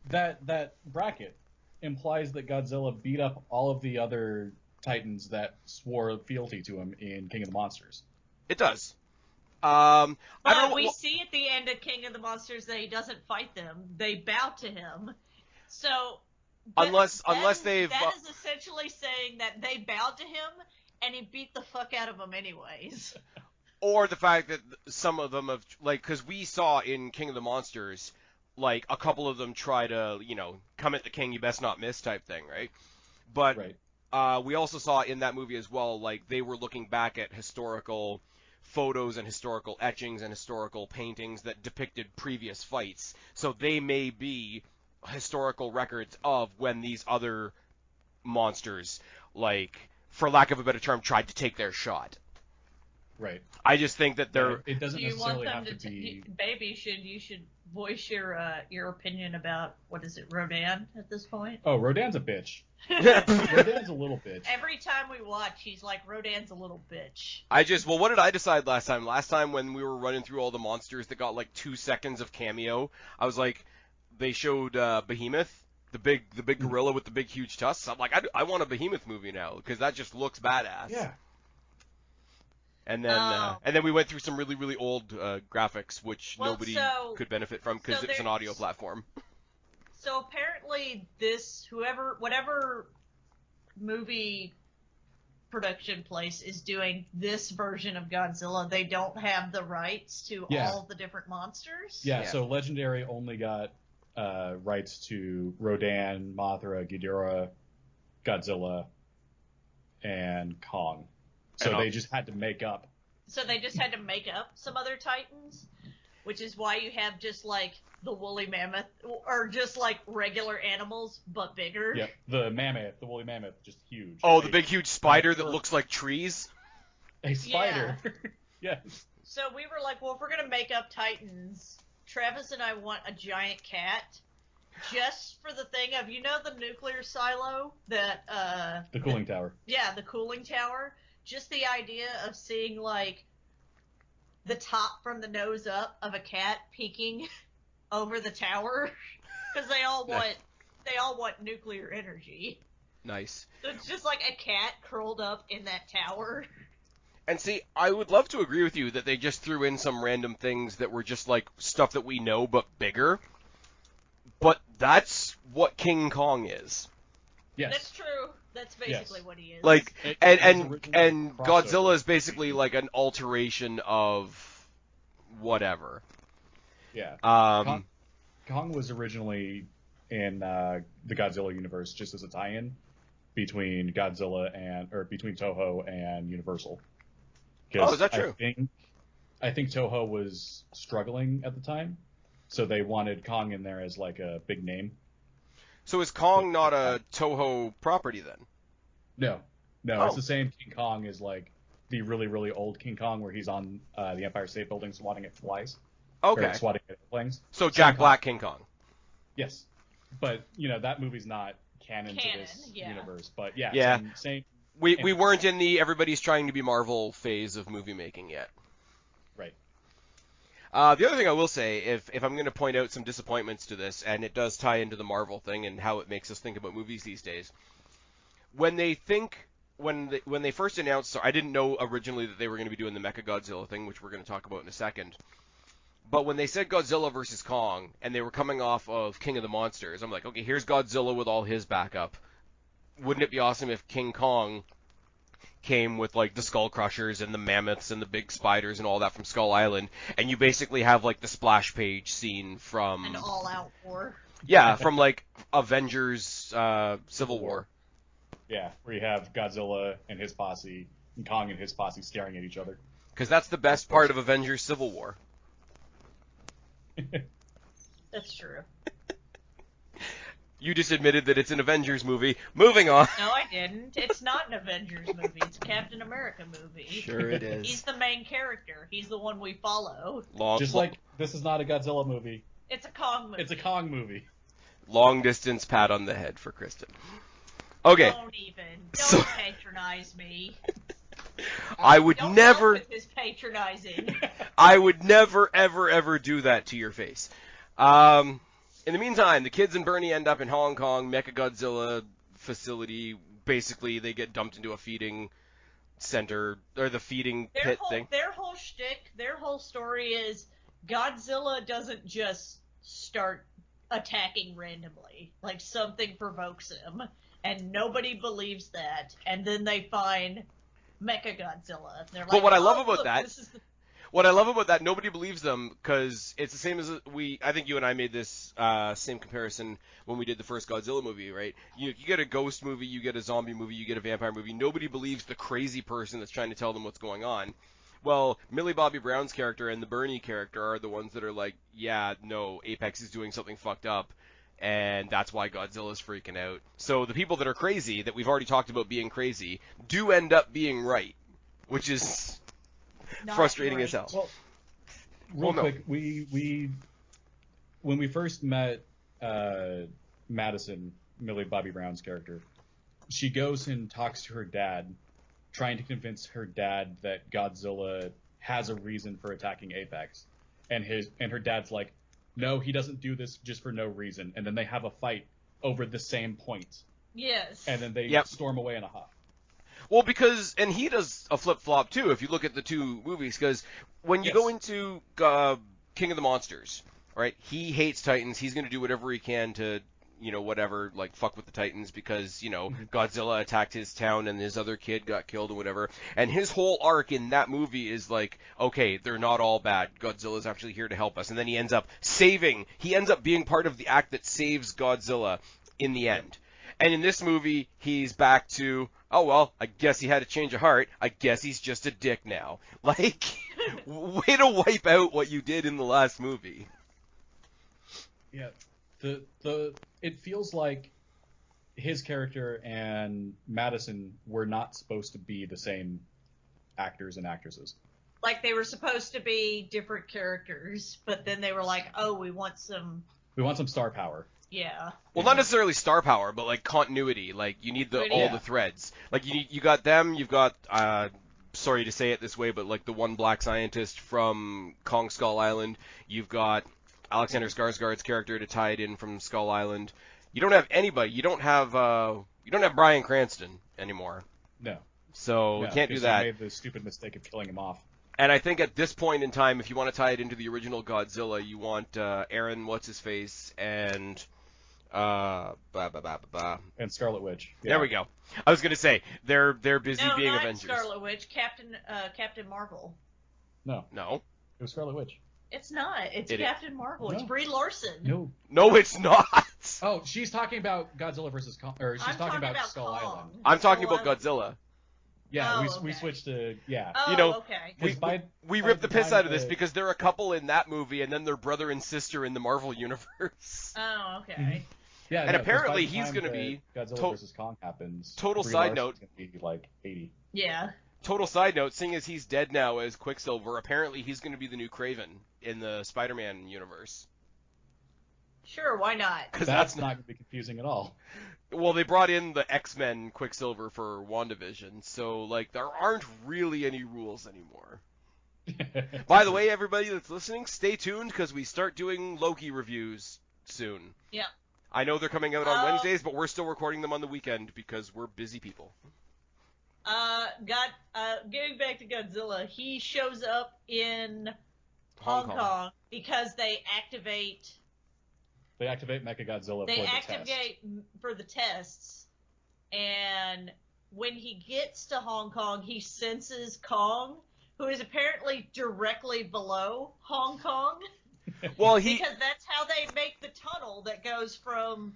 that bracket implies that Godzilla beat up all of the other Titans that swore fealty to him in King of the Monsters. It does. I But don't know. we see at the end of King of the Monsters that he doesn't fight them; they bow to him. So Unless they've that is essentially saying that they bowed to him and he beat the fuck out of them anyways. or the fact that some of them have like because we saw in King of the Monsters like a couple of them try to come at the king, you best not miss type thing, right? But Right. we also saw in that movie as well, like they were looking back at historical photos and historical etchings and historical paintings that depicted previous fights. So they may be historical records of when these other monsters, like, for lack of a better term, tried to take their shot. Right. I just think that they're... It doesn't Do you want necessarily them have to be. baby? You should voice your opinion about what is it, Rodan at this point? Oh, Rodan's a bitch. Rodan's a little bitch. Every time we watch, he's like, Rodan's a little bitch. Well, what did I decide last time? Last time when we were running through all the monsters that got like 2 seconds of cameo, I was like, they showed Behemoth, the big gorilla with the big huge tusks. I'm like, I want a Behemoth movie now because that just looks badass. Yeah. And then we went through some really really old graphics which nobody could benefit from because it was an audio platform. So apparently whatever movie production place is doing this version of Godzilla, they don't have the rights to all the different monsters. Yeah, so Legendary only got rights to Rodan, Mothra, Ghidorah, Godzilla, and Kong. So they just had to make up. So they just had to make up some other Titans, which is why you have just like the woolly mammoth, or just like regular animals but bigger. Yep, the woolly mammoth, just huge. Oh, the big huge spider that looks like trees. A spider. Yes. So we were like, well, if we're gonna make up Titans, Travis and I want a giant cat, just for the thing of the nuclear silo that The cooling tower. Yeah, the cooling tower. Just the idea of seeing like the top from the nose up of a cat peeking over the tower, because they all want nuclear energy. Nice. So it's just like a cat curled up in that tower. And see, I would love to agree with you that they just threw in some random things that were just like stuff that we know but bigger. But that's what King Kong is. Yes. That's true. That's basically what he is. Like, and crossover. Godzilla is basically like an alteration of whatever. Yeah. Kong was originally in the Godzilla universe just as a tie-in, between between Toho and Universal. Oh, is that true? I think Toho was struggling at the time, so they wanted Kong in there as like a big name. So is Kong not a Toho property then? No, Oh. It's the same King Kong as like the really, really old King Kong where he's on the Empire State Building swatting at flies. Okay. Or swatting at airplanes. So Jack Black King Kong. Yes. But, that movie's not canon to this universe. But Yeah. Same. We weren't in the everybody's trying to be Marvel phase of movie making yet. Right. The other thing I will say, if I'm going to point out some disappointments to this, and it does tie into the Marvel thing and how it makes us think about movies these days, when they first announced, I didn't know originally that they were going to be doing the Mechagodzilla thing, which we're going to talk about in a second. But when they said Godzilla versus Kong, and they were coming off of King of the Monsters, I'm like, okay, here's Godzilla with all his backup. Wouldn't it be awesome if King Kong came with like the Skull Crushers and the mammoths and the big spiders and all that from Skull Island, and you basically have like the splash page scene from an all-out war. Yeah, from like Avengers Civil War. Yeah, where you have Godzilla and his posse and Kong and his posse staring at each other. Because that's the best part of Avengers Civil War. That's true. You just admitted that it's an Avengers movie. Moving on. No, I didn't. It's not an Avengers movie. It's a Captain America movie. Sure it is. He's the main character. He's the one we follow. Like, this is not a Godzilla movie. It's a Kong movie. It's a Kong movie. Long distance pat on the head for Kristen. Okay. Don't patronize me. I would Don't never. With this patronizing. I would never, ever, ever do that to your face. In the meantime, the kids and Bernie end up in Hong Kong, Mechagodzilla facility. Basically, they get dumped into a feeding center, or the feeding pit thing. Their whole shtick, their whole story is Godzilla doesn't just start attacking randomly. Like, something provokes him, and nobody believes that. And then they find Mechagodzilla. They're like, but what I love about look, that... What I love about that, nobody believes them, because it's the same as I think you and I made this same comparison when we did the first Godzilla movie, right? You get a ghost movie, you get a zombie movie, you get a vampire movie. Nobody believes the crazy person that's trying to tell them what's going on. Well, Millie Bobby Brown's character and the Bernie character are the ones that are like, yeah, no, Apex is doing something fucked up, and that's why Godzilla's freaking out. So the people that are crazy, that we've already talked about being crazy, do end up being right, which is... Not frustrating right. as hell. Well, real quick, we when we first met Madison, Millie Bobby Brown's character, she goes and talks to her dad, trying to convince her dad that Godzilla has a reason for attacking Apex, and her dad's like, no, he doesn't do this just for no reason, and then they have a fight over the same point. Yes. And then they storm away in a huff. Well, because, and he does a flip-flop too, if you look at the two movies, because when you go into King of the Monsters, right, he hates Titans, he's going to do whatever he can to, whatever, like, fuck with the Titans, because, Godzilla attacked his town and his other kid got killed and whatever, and his whole arc in that movie is like, okay, they're not all bad, Godzilla's actually here to help us, and then he ends up being part of the act that saves Godzilla in the end. And in this movie, he's back to, oh, well, I guess he had a change of heart. I guess he's just a dick now. Like, way to wipe out what you did in the last movie. Yeah, it feels like his character and Madison were not supposed to be the same actors and actresses. Like, they were supposed to be different characters, but then they were like, oh, we want some star power. Yeah. Well, not necessarily star power, but like continuity. Like you need all the threads. Like you got them. You've got sorry to say it this way, but like the one black scientist from Kong Skull Island. You've got Alexander Skarsgård's character to tie it in from Skull Island. You don't have anybody. You don't have Bryan Cranston anymore. No. So you can't do that. He made the stupid mistake of killing him off. And I think at this point in time, if you want to tie it into the original Godzilla, you want Aaron what's-his-face and and Scarlet Witch. Yeah. There we go. I was gonna say they're busy being not Avengers. Scarlet Witch, Captain Marvel. No. No. It was Scarlet Witch. It's not. It's It is. Captain Marvel. It's No. Brie Larson. No, it's not. Oh, she's talking about Godzilla versus Kong, or she's I'm talking about Skull Skull Kong. Island. I'm talking Skull about Island. Godzilla. Yeah, Oh, we okay. switched to Oh, You know, okay. We, 'Cause by we ripped the piss time out of this because they're a couple in that movie, and then they're brother and sister in the Marvel universe. Oh, okay. Mhm. Yeah, And no, 'cause apparently by the he's time gonna that be Godzilla versus Kong happens. total Brie side Larson's note. gonna be like 80. Yeah. Total side note: seeing as he's dead now as Quicksilver, apparently he's going to be the new Kraven in the Spider-Man universe. Sure, why not? Because That's not gonna be confusing at all. Well, they brought in the X-Men Quicksilver for WandaVision, so like there aren't really any rules anymore. By the way, everybody that's listening, stay tuned because we start doing Loki reviews soon. Yeah. I know they're coming out on Wednesdays, but we're still recording them on the weekend because we're busy people. Getting back to Godzilla, he shows up in Hong Kong because they activate Mechagodzilla They for the activate for the tests, and when he gets to Hong Kong, he senses Kong, who is apparently directly below Hong Kong, Well, because that's how they make the tunnel that goes from,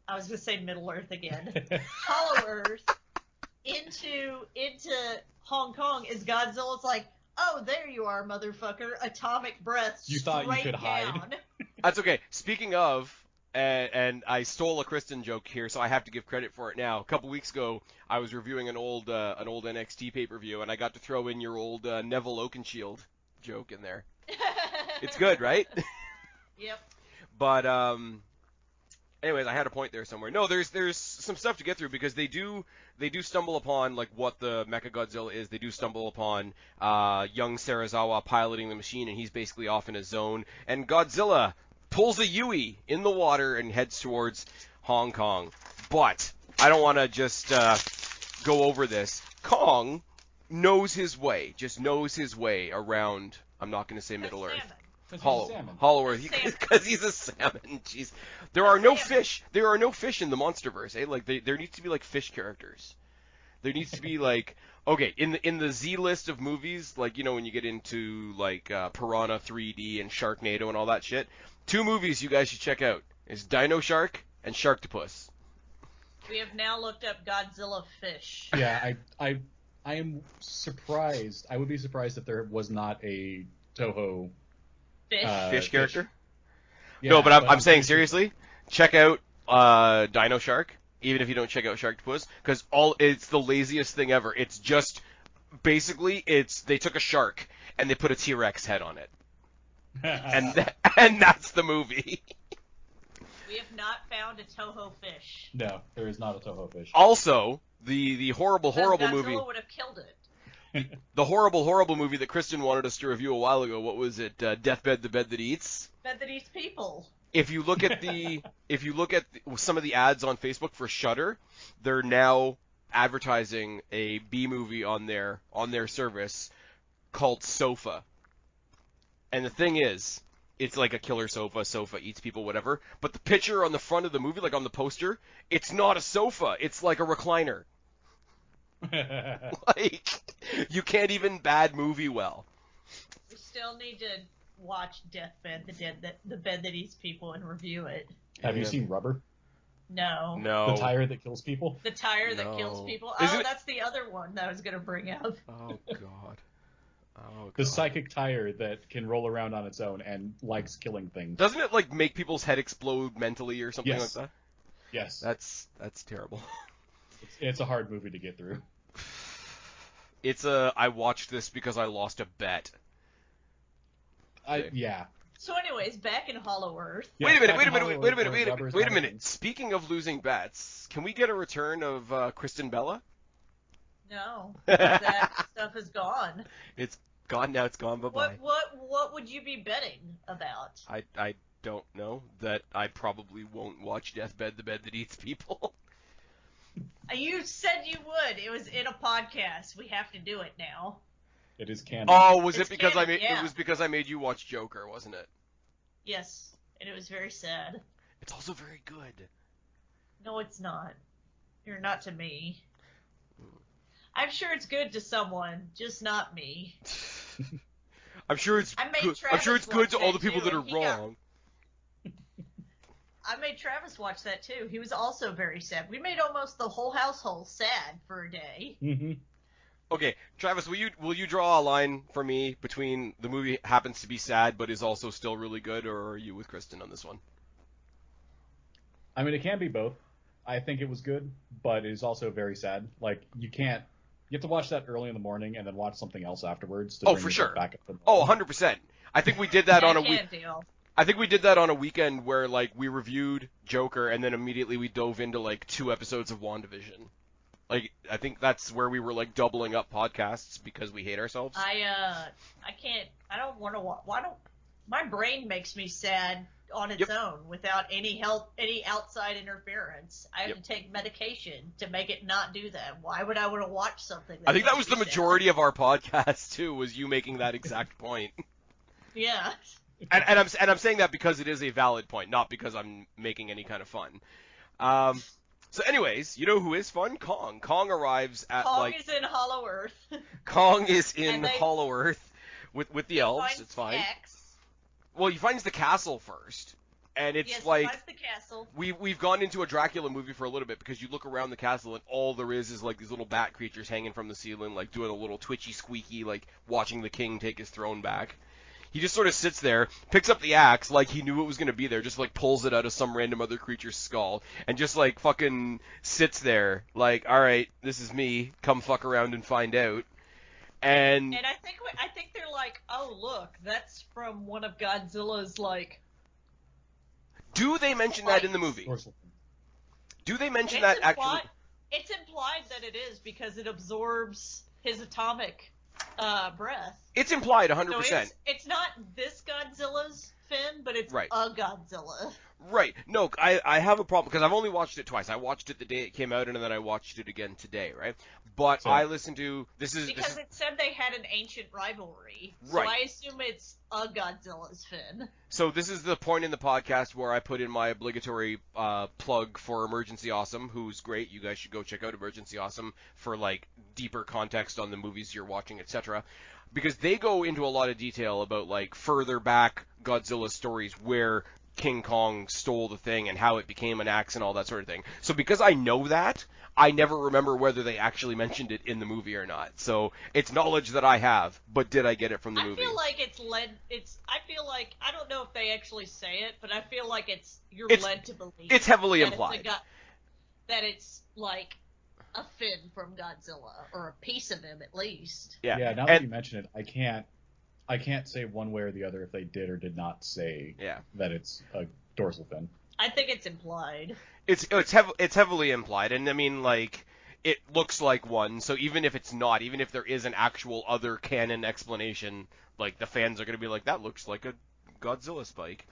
I was going to say Middle Earth again, Hollow Earth, into Hong Kong, is Godzilla's like, oh, there you are, motherfucker, atomic breath. You thought you could straight hide. down. That's okay. Speaking of, and I stole a Kristen joke here, so I have to give credit for it now. A couple weeks ago, I was reviewing an old NXT pay-per-view, and I got to throw in your old Neville Oakenshield joke in there. It's good, right? Yep. But anyways, I had a point there somewhere. No, there's some stuff to get through because they do stumble upon like what the Mechagodzilla is. They do stumble upon young Serizawa piloting the machine, and he's basically off in a zone. And Godzilla pulls a Yui in the water and heads towards Hong Kong. But I don't want to just go over this. Kong knows his way around. I'm not going to say Middle Earth. Hollow Earth, because he's a salmon. Jeez, there are no fish. There are no fish in the MonsterVerse. Eh? Like there needs to be like fish characters. There needs to be like okay in the Z list of movies, like you know when you get into like Piranha 3D and Sharknado and all that shit. 2 movies you guys should check out is Dino Shark and Sharktopus. We have now looked up Godzilla fish. Yeah, I am surprised. I would be surprised if there was not a Toho Fish. Fish character. Yeah, No, but I'm saying seriously, check out Dino Shark, even if you don't check out Sharktopus, because it's the laziest thing ever. It's just basically they took a shark and they put a T-Rex head on it, and that's the movie. We have not found a Toho fish. No, there is not a Toho fish. Also, the horrible Godzilla movie. would have killed it. The horrible movie that Kristen wanted us to review a while ago. What was it? Deathbed, the Bed That Eats. Bed that eats people. If you look at some of the ads on Facebook for Shudder, they're now advertising a B movie on their service called Sofa. And the thing is, it's like a killer sofa eats people, whatever. But the picture on the front of the movie, like on the poster, it's not a sofa. It's like a recliner. Like, you can't even bad movie well. We still need to watch Deathbed, the bed that eats people, and review it. Have you seen Rubber? No. No. The tire that kills people? The tire that No. kills people? Isn't it- That's the other one that I was going to bring up. Oh, God. Oh, God. The psychic tire that can roll around on its own and likes killing things. Doesn't it, like, make people's head explode mentally or something Yes. like that? Yes. That's terrible. It's a hard movie to get through. I watched this because I lost a bet. Yeah. So anyways, back in Hollow Earth. Wait a minute. Rubber's Wait a not minute. Speaking of losing bets, can we get a return of Kristen Bella? No. That stuff is gone. It's gone now. It's gone. Bye-bye. What would you be betting about? I don't know. That I probably won't watch Deathbed, the Bed That Eats People. You said you would. It was in a podcast. We have to do it now. It is canon. Oh, was It's it because canon, yeah. It was because I made you watch Joker, wasn't it? Yes. And it was very sad. It's also very good. No, it's not. You're not to me. I'm sure it's good to someone, just not me. I'm sure it's I made good. I'm Travis sure it's good watch to all that the people too, that are and he got- wrong. I made Travis watch that too. He was also very sad. We made almost the whole household sad for a day. Mm-hmm. Okay, Travis, will you draw a line for me between the movie happens to be sad but is also still really good, or are you with Kristen on this one? I mean, it can be both. I think it was good, but it is also very sad. Like, you have to watch that early in the morning and then watch something else afterwards to Oh, bring for yourself sure. back up to Oh, normal. 100%. I think we did that on a week. Can't deal. I think we did that on a weekend where like we reviewed Joker and then immediately we dove into like 2 episodes of WandaVision. Like I think that's where we were like doubling up podcasts because we hate ourselves. I can't. I don't want to watch. Why don't my brain makes me sad on its Yep. own without any help, any outside interference. I have Yep. to take medication to make it not do that. Why would I want to watch something? I think that makes was the me sad? majority of our podcast too, was you making that exact point. Yeah. And I'm saying that because it is a valid point, not because I'm making any kind of fun. So anyways, you know who is fun? Kong. Kong arrives at Kong like is in Hollow Earth. Kong is in And they- Hollow Earth with the elves. Finds It's fine. X. Well, he finds the castle first, and it's Yes, like finds the castle. we've gone into a Dracula movie for a little bit because you look around the castle and all there is like these little bat creatures hanging from the ceiling, like doing a little twitchy squeaky, like watching the king take his throne back. He just sort of sits there, picks up the axe like he knew it was going to be there, just like pulls it out of some random other creature's skull, and just like fucking sits there like, all right, this is me, come fuck around and find out. And And I think they're like, oh look, that's from one of Godzilla's like. do they mention that in the movie? Dorsal. Do they mention It's that actually? implied, it's implied that it is because it absorbs his atomic breath. It's implied 100%. So it's not this Godzilla's fin, but it's Right. a Godzilla. Right. No, I have a problem because I've only watched it twice. I watched it the day it came out, and then I watched it again today, right? But So- I listened to this is Because it said they had an ancient rivalry. So Right. I assume it's a Godzilla's fin. so this is the point in the podcast where I put in my obligatory plug for Emergency Awesome, who's great. You guys should go check out Emergency Awesome for like deeper context on the movies you're watching, etc. Because they go into a lot of detail about like further back Godzilla stories where King Kong stole the thing and how it became an axe and all that sort of thing. So because I know that, I never remember whether they actually mentioned it in the movie or not. So it's knowledge that I have, but did I get it from the movie? I feel like I feel like, I don't know if they actually say it, but I feel like you're It's- led to believe. it's heavily that implied. That it's like a fin from Godzilla, or a piece of him at least. Yeah. Now that you mention it, I can't say one way or the other if they did or did not say Yeah. that it's a dorsal fin. I think it's implied. It's heavily implied, and I mean like it looks like one. So even if it's not, even if there is an actual other canon explanation, like the fans are going to be like, that looks like a Godzilla spike.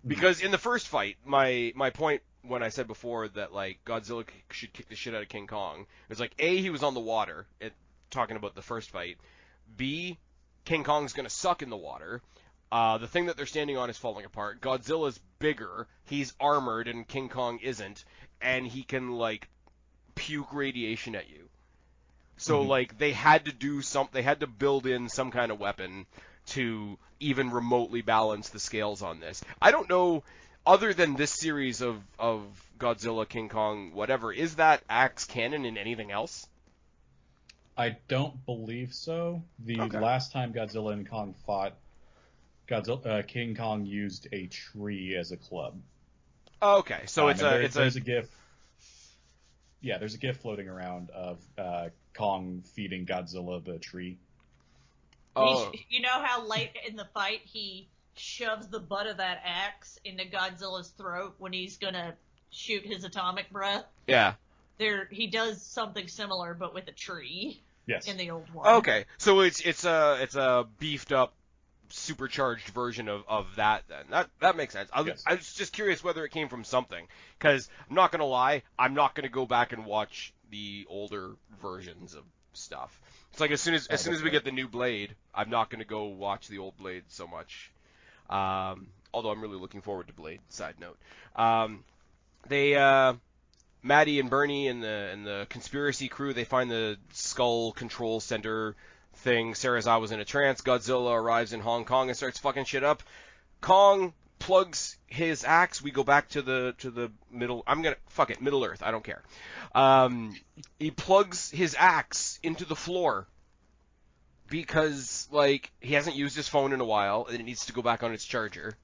Because in the first fight, my point when I said before that like Godzilla should kick the shit out of King Kong, it was like A, he was on the water, talking about the first fight. B, King Kong's going to suck in the water. The thing that they're standing on is falling apart. Godzilla's bigger, he's armored, and King Kong isn't, and he can, like, puke radiation at you. So, like, they had to build in some kind of weapon to even remotely balance the scales on this. I don't know, other than this series of Godzilla, King Kong, whatever, is that axe canon in anything else? I don't believe so. The Okay. last time Godzilla and Kong fought, King Kong used a tree as a club. Oh, okay, so there's a GIF. Yeah, there's a GIF floating around of Kong feeding Godzilla the tree. Oh. You know how late in the fight he shoves the butt of that axe into Godzilla's throat when he's gonna shoot his atomic breath? Yeah. He does something similar, but with a tree. Yes. In the old one. Okay, so it's a beefed up, supercharged version of that. Then that makes sense. Yes. I was just curious whether it came from something, because I'm not gonna lie, I'm not gonna go back and watch the older versions of stuff. It's like as soon as we get the new Blade, I'm not gonna go watch the old Blade so much. Although I'm really looking forward to Blade. Side note, Maddie and Bernie and the conspiracy crew, they find the skull control center thing. Serizawa's in a trance. Godzilla arrives in Hong Kong and starts fucking shit up. Kong plugs his axe. We go back to the middle. Middle Earth. I don't care. He plugs his axe into the floor because like he hasn't used his phone in a while and it needs to go back on its charger.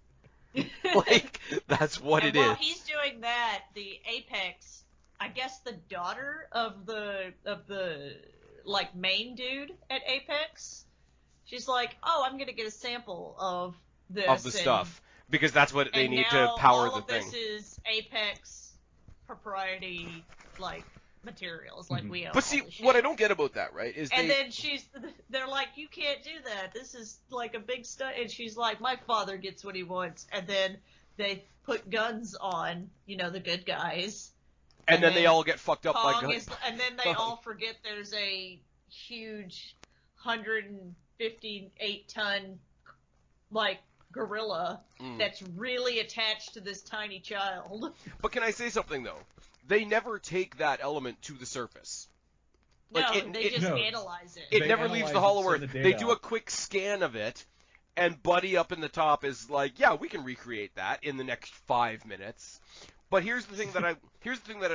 Like that's what and it while is. he's doing that, the Apex, I guess the daughter of the like main dude at Apex, she's like, "Oh, I'm gonna get a sample of this Of the stuff because that's what they need to power the thing." This is Apex propriety like materials, like we own. But see, what I don't get about that, right, is and then they're like, "You can't do that. This is like a big stuff." And she's like, "My father gets what he wants." And then they put guns on, the good guys. And then they all get fucked up by guns. And then they all forget there's a huge 158-ton like gorilla that's really attached to this tiny child. But can I say something though? They never take that element to the surface. No, they just analyze it. It never leaves the Hollow Earth. They do a quick scan of it, and Buddy up in the top is like, "Yeah, we can recreate that in the next 5 minutes." But here's the thing that I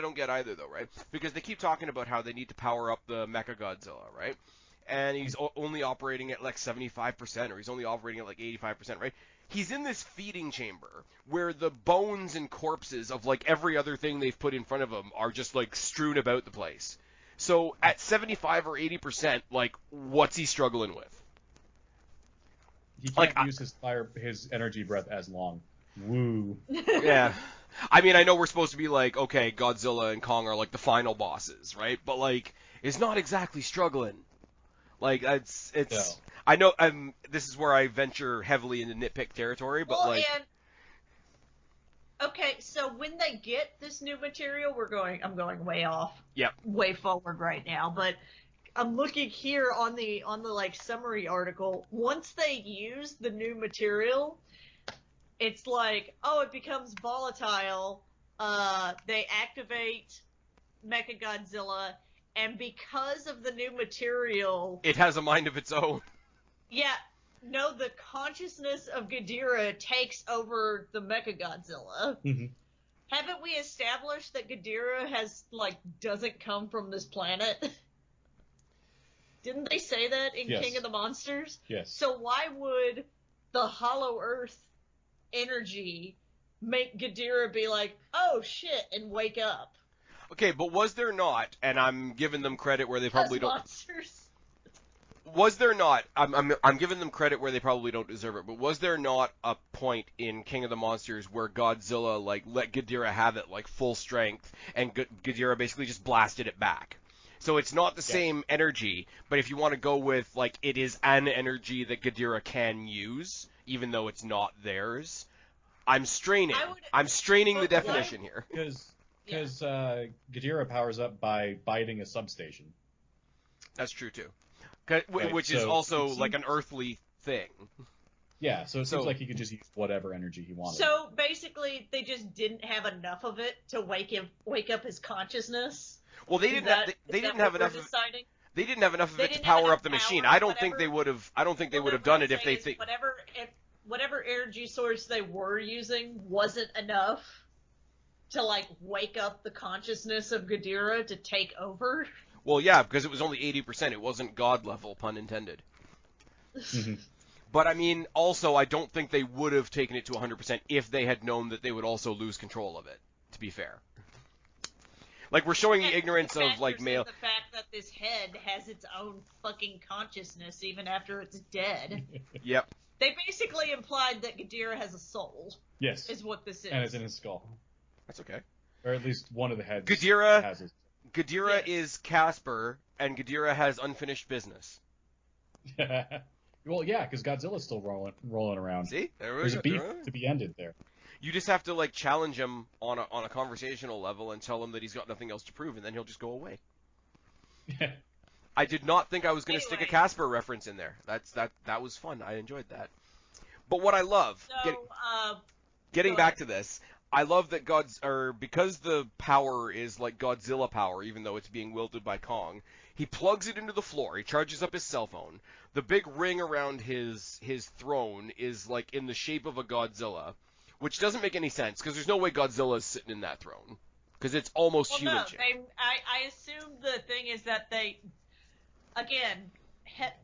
don't get either though, right? Because they keep talking about how they need to power up the Mechagodzilla, right? And he's only operating at like 75%, or he's only operating at like 85%, right? He's in this feeding chamber where the bones and corpses of like every other thing they've put in front of him are just like strewn about the place. So at 75 or 80%, like what's he struggling with? He can't use his energy breath as long. Woo. Yeah. I mean, I know we're supposed to be like, okay, Godzilla and Kong are like the final bosses, right? But like, it's not exactly struggling. Like, it's. No. I know. This is where I venture heavily into nitpick territory, but okay, so when they get this new material, I'm going way off. Yep. Way forward right now, but I'm looking here on the like summary article. Once they use the new material, it's like, oh, it becomes volatile. They activate Mechagodzilla, and because of the new material, it has a mind of its own. Yeah, no, the consciousness of Ghidorah takes over the Mechagodzilla. Mm-hmm. Haven't we established that Ghidorah doesn't come from this planet? Didn't they say that in Yes. King of the Monsters? Yes. So why would the Hollow Earth energy make Ghidorah be like, oh shit, and wake up? Okay, but was there not, and I'm giving them credit where they probably don't. Monsters. Was there not? I'm giving them credit where they probably don't deserve it. But was there not a point in King of the Monsters where Godzilla let Ghidorah have it full strength, and Ghidorah basically just blasted it back? So it's not the same energy, but if you want to go with it is an energy that Ghidorah can use, even though it's not theirs. I'm straining the definition here. Because Ghidorah powers up by biting a substation. That's true too. Which is also an earthly thing. Yeah, so it seems like he could just use whatever energy he wanted. So basically, they just didn't have enough of it to wake up his consciousness. Well, they didn't have enough of it. They didn't have enough of it to power up the machine. I don't think they would have. I don't think they would have done it if they think whatever energy source they were using wasn't enough to wake up the consciousness of Ghidorah to take over. Well, yeah, because it was only 80%. It wasn't God level, pun intended. Mm-hmm. But I mean, also, I don't think they would have taken it to 100% if they had known that they would also lose control of it. To be fair, we're showing the ignorance of male. The fact that this head has its own fucking consciousness even after it's dead. Yep. They basically implied that Ghidorah has a soul. Yes. Is what this is. And it's in his skull. That's okay. Or at least one of the heads. Ghidorah is Casper, and Ghidorah has unfinished business. Well, yeah, because Godzilla's still rolling around. See? There's a beef to be ended there. You just have to challenge him on a conversational level and tell him that he's got nothing else to prove, and then he'll just go away. I did not think I was going to stick a Casper reference in there. That was fun. I enjoyed that. But what I love, getting back to this, I love that because the power is like Godzilla power, even though it's being wielded by Kong, he plugs it into the floor. He charges up his cell phone. The big ring around his throne is like in the shape of a Godzilla, which doesn't make any sense because there's no way Godzilla is sitting in that throne because it's almost human shaped. I assume the thing is that they, again,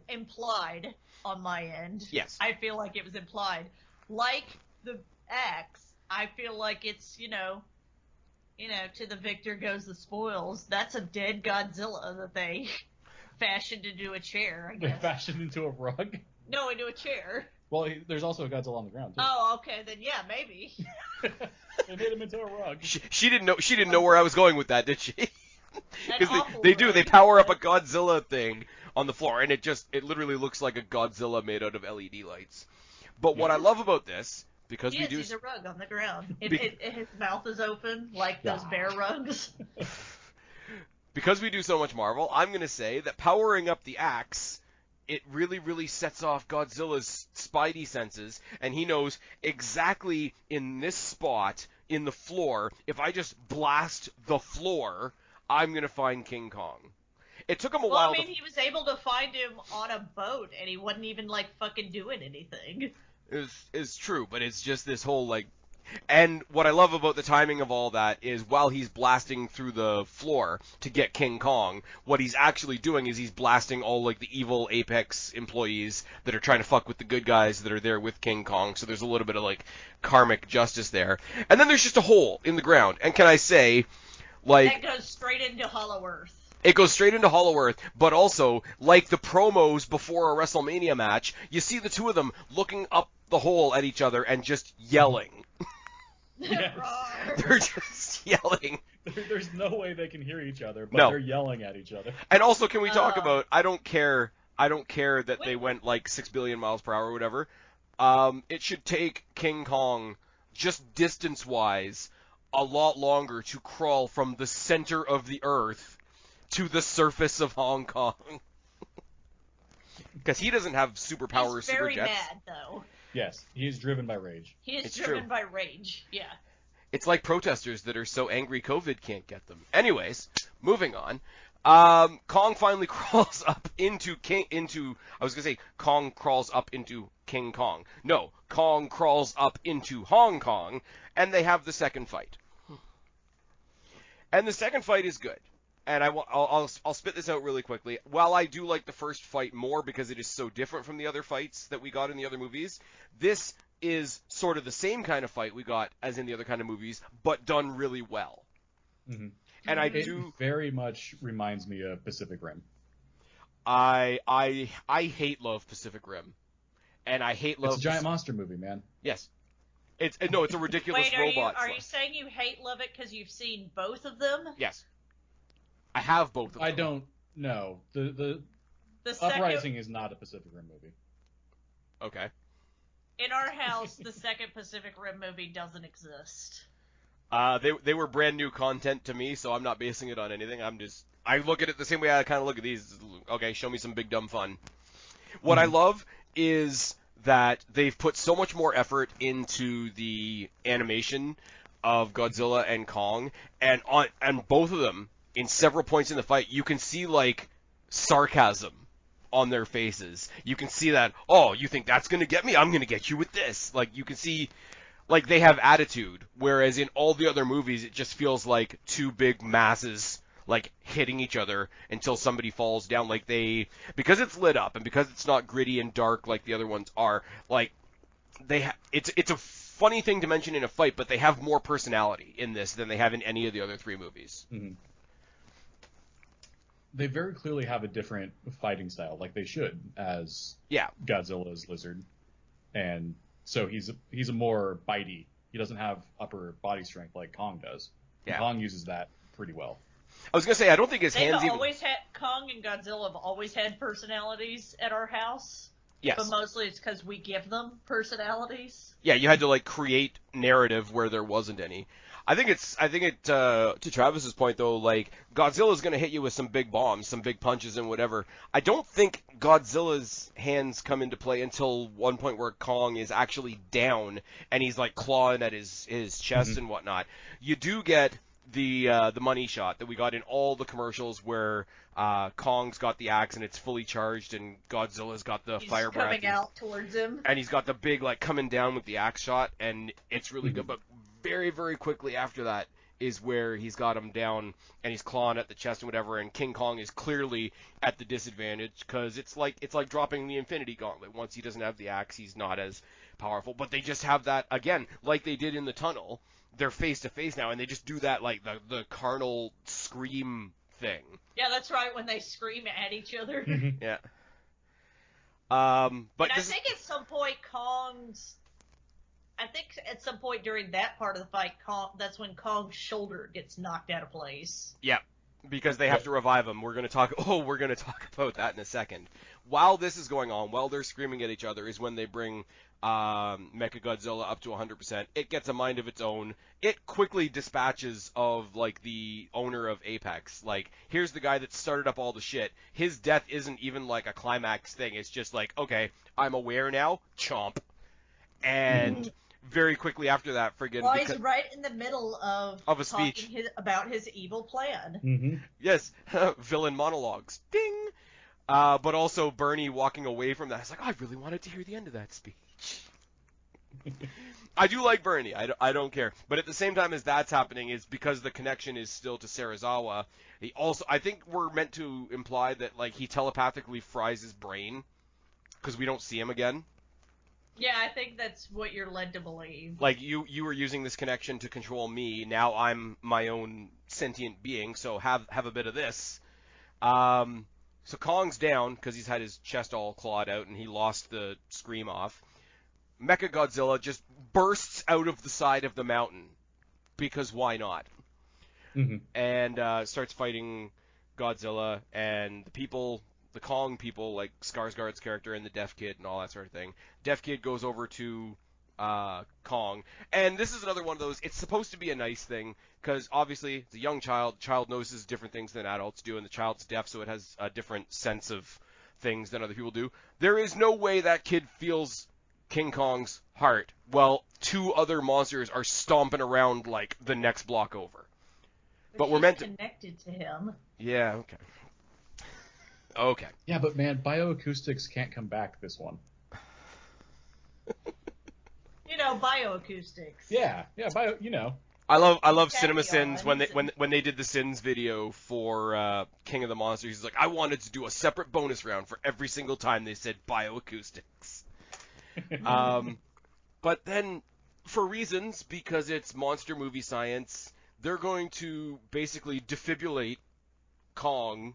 implied on my end. Yes. I feel like it was implied. Like the axe, I feel like it's, to the victor goes the spoils. That's a dead Godzilla that they fashioned into a chair, I guess. They fashioned into a rug? No, into a chair. Well, there's also a Godzilla on the ground, too. Oh, okay, then yeah, maybe. They made him into a rug. She didn't know where I was going with that, did she? Because they do. Rug. They power up a Godzilla thing on the floor, and it literally looks like a Godzilla made out of LED lights. But what I love about this, because we do... He's a rug on the ground. His mouth is open, like those bear rugs. Because we do so much Marvel, I'm going to say that powering up the axe, it really, really sets off Godzilla's spidey senses, and he knows exactly in this spot in the floor, if I just blast the floor, I'm going to find King Kong. It took him a while. Well, I mean, he was able to find him on a boat, and he wasn't even, fucking doing anything. Is true, but it's just this whole, And what I love about the timing of all that is while he's blasting through the floor to get King Kong, what he's actually doing is he's blasting all, the evil Apex employees that are trying to fuck with the good guys that are there with King Kong, so there's a little bit of, karmic justice there. And then there's just a hole in the ground, and can I say, That goes straight into Hollow Earth. It goes straight into Hollow Earth, but also, like the promos before a WrestleMania match, you see the two of them looking up the hole at each other and just yelling. Yes. They're just yelling. There's no way they can hear each other, but No. they're yelling at each other. And also, can we talk about, I don't care that they went 6 billion miles per hour or whatever. It should take King Kong, just distance-wise, a lot longer to crawl from the center of the Earth to the surface of Hong Kong. Because he doesn't have superpowers, super jets. He's very mad, though. Yes, he is driven by rage. He is It's driven true. by rage, yeah. It's like protesters that are so angry COVID can't get them. Anyways, moving on. Kong finally crawls up into Kong crawls up into King Kong. No, Kong crawls up into Hong Kong, and they have the second fight. And the second fight is good. And I'll spit this out really quickly. While I do like the first fight more because it is so different from the other fights that we got in the other movies, this is sort of the same kind of fight we got as in the other kind of movies, but done really well. Mm-hmm. And It very much reminds me of Pacific Rim. I love Pacific Rim, and I love. It's a giant monster movie, man. Yes, it's a ridiculous robot. Are you saying you love it because you've seen both of them? Yes, I have both of them. I don't know. The Uprising is not a Pacific Rim movie. Okay. In our house, the second Pacific Rim movie doesn't exist. They were brand new content to me, so I'm not basing it on anything. I look at it the same way I kind of look at these. Okay, show me some big dumb fun. What I love is that they've put so much more effort into the animation of Godzilla and Kong, and both of them, in several points in the fight, you can see sarcasm on their faces. You can see that, oh, you think that's gonna get me? I'm gonna get you with this. You can see, they have attitude, whereas in all the other movies, it just feels like two big masses, hitting each other until somebody falls down. Because it's lit up, and because it's not gritty and dark like the other ones are, it's a funny thing to mention in a fight, but they have more personality in this than they have in any of the other three movies. Mm-hmm. They very clearly have a different fighting style, like they should, as Godzilla's lizard. And so he's a more bitey. He doesn't have upper body strength like Kong does. Yeah. Kong uses that pretty well. I was going to say, I don't think his hands Kong and Godzilla have always had personalities at our house. Yes. But mostly it's because we give them personalities. Yeah, you had to, create narrative where there wasn't any. I think to Travis's point though, like Godzilla's gonna hit you with some big bombs, some big punches and whatever. I don't think Godzilla's hands come into play until one point where Kong is actually down and he's like clawing at his chest and whatnot. You do get the money shot that we got in all the commercials where Kong's got the axe and it's fully charged and Godzilla's got the fire breath. He's coming out towards him. And he's got the big like coming down with the axe shot and it's really good, but very, very quickly after that is where he's got him down and he's clawing at the chest and whatever, and King Kong is clearly at the disadvantage because it's like dropping the Infinity Gauntlet. Once he doesn't have the axe, he's not as powerful. But they just have that again, like they did in the tunnel. They're face to face now, and they just do that like the carnal scream thing. Yeah, that's right. When they scream at each other. Yeah. But and I think at some point at some point during that part of the fight, that's when Kong's shoulder gets knocked out of place. Yeah, because they have to revive him. We're gonna talk about that in a second. While this is going on, while they're screaming at each other, is when they bring Mechagodzilla up to 100%. It gets a mind of its own. It quickly dispatches of like the owner of Apex. Like, here's the guy that started up all the shit. His death isn't even like a climax thing. It's just like, okay, I'm aware now. Chomp. And very quickly after that, Well, he's right in the middle of a speech about his evil plan. Yes, villain monologues. Ding. But also Bernie walking away from that. I was like, I really wanted to hear the end of that speech. I do like Bernie. I don't care. But at the same time as that's happening, is because the connection is still to Serizawa. He also, I think we're meant to imply that like he telepathically fries his brain because we don't see him again. Yeah, I think that's what you're led to believe. Like, you were using this connection to control me. Now I'm my own sentient being, so have a bit of this. So Kong's down because he's had his chest all clawed out and he lost the scream off. Mechagodzilla just bursts out of the side of the mountain because why not? And starts fighting Godzilla and the people. The Kong people, like Skarsgård's character and the Deaf Kid and all that sort of thing. Deaf Kid goes over to Kong. And this is another one of those, it's supposed to be a nice thing, because obviously it's a young child. Child notices different things than adults do, and the child's deaf, so it has a different sense of things than other people do. There is no way that kid feels King Kong's heart. Well, two other monsters are stomping around like the next block over. But we're meant to... connected to him. Yeah, okay. Okay. Yeah, but man, bioacoustics can't come back this one. Bioacoustics. Yeah, I love Cinema Sins when they did the Sins video for King of the Monsters. He's like, I wanted to do a separate bonus round for every single time they said bioacoustics. But then, for reasons, because it's monster movie science, they're going to basically defibrillate Kong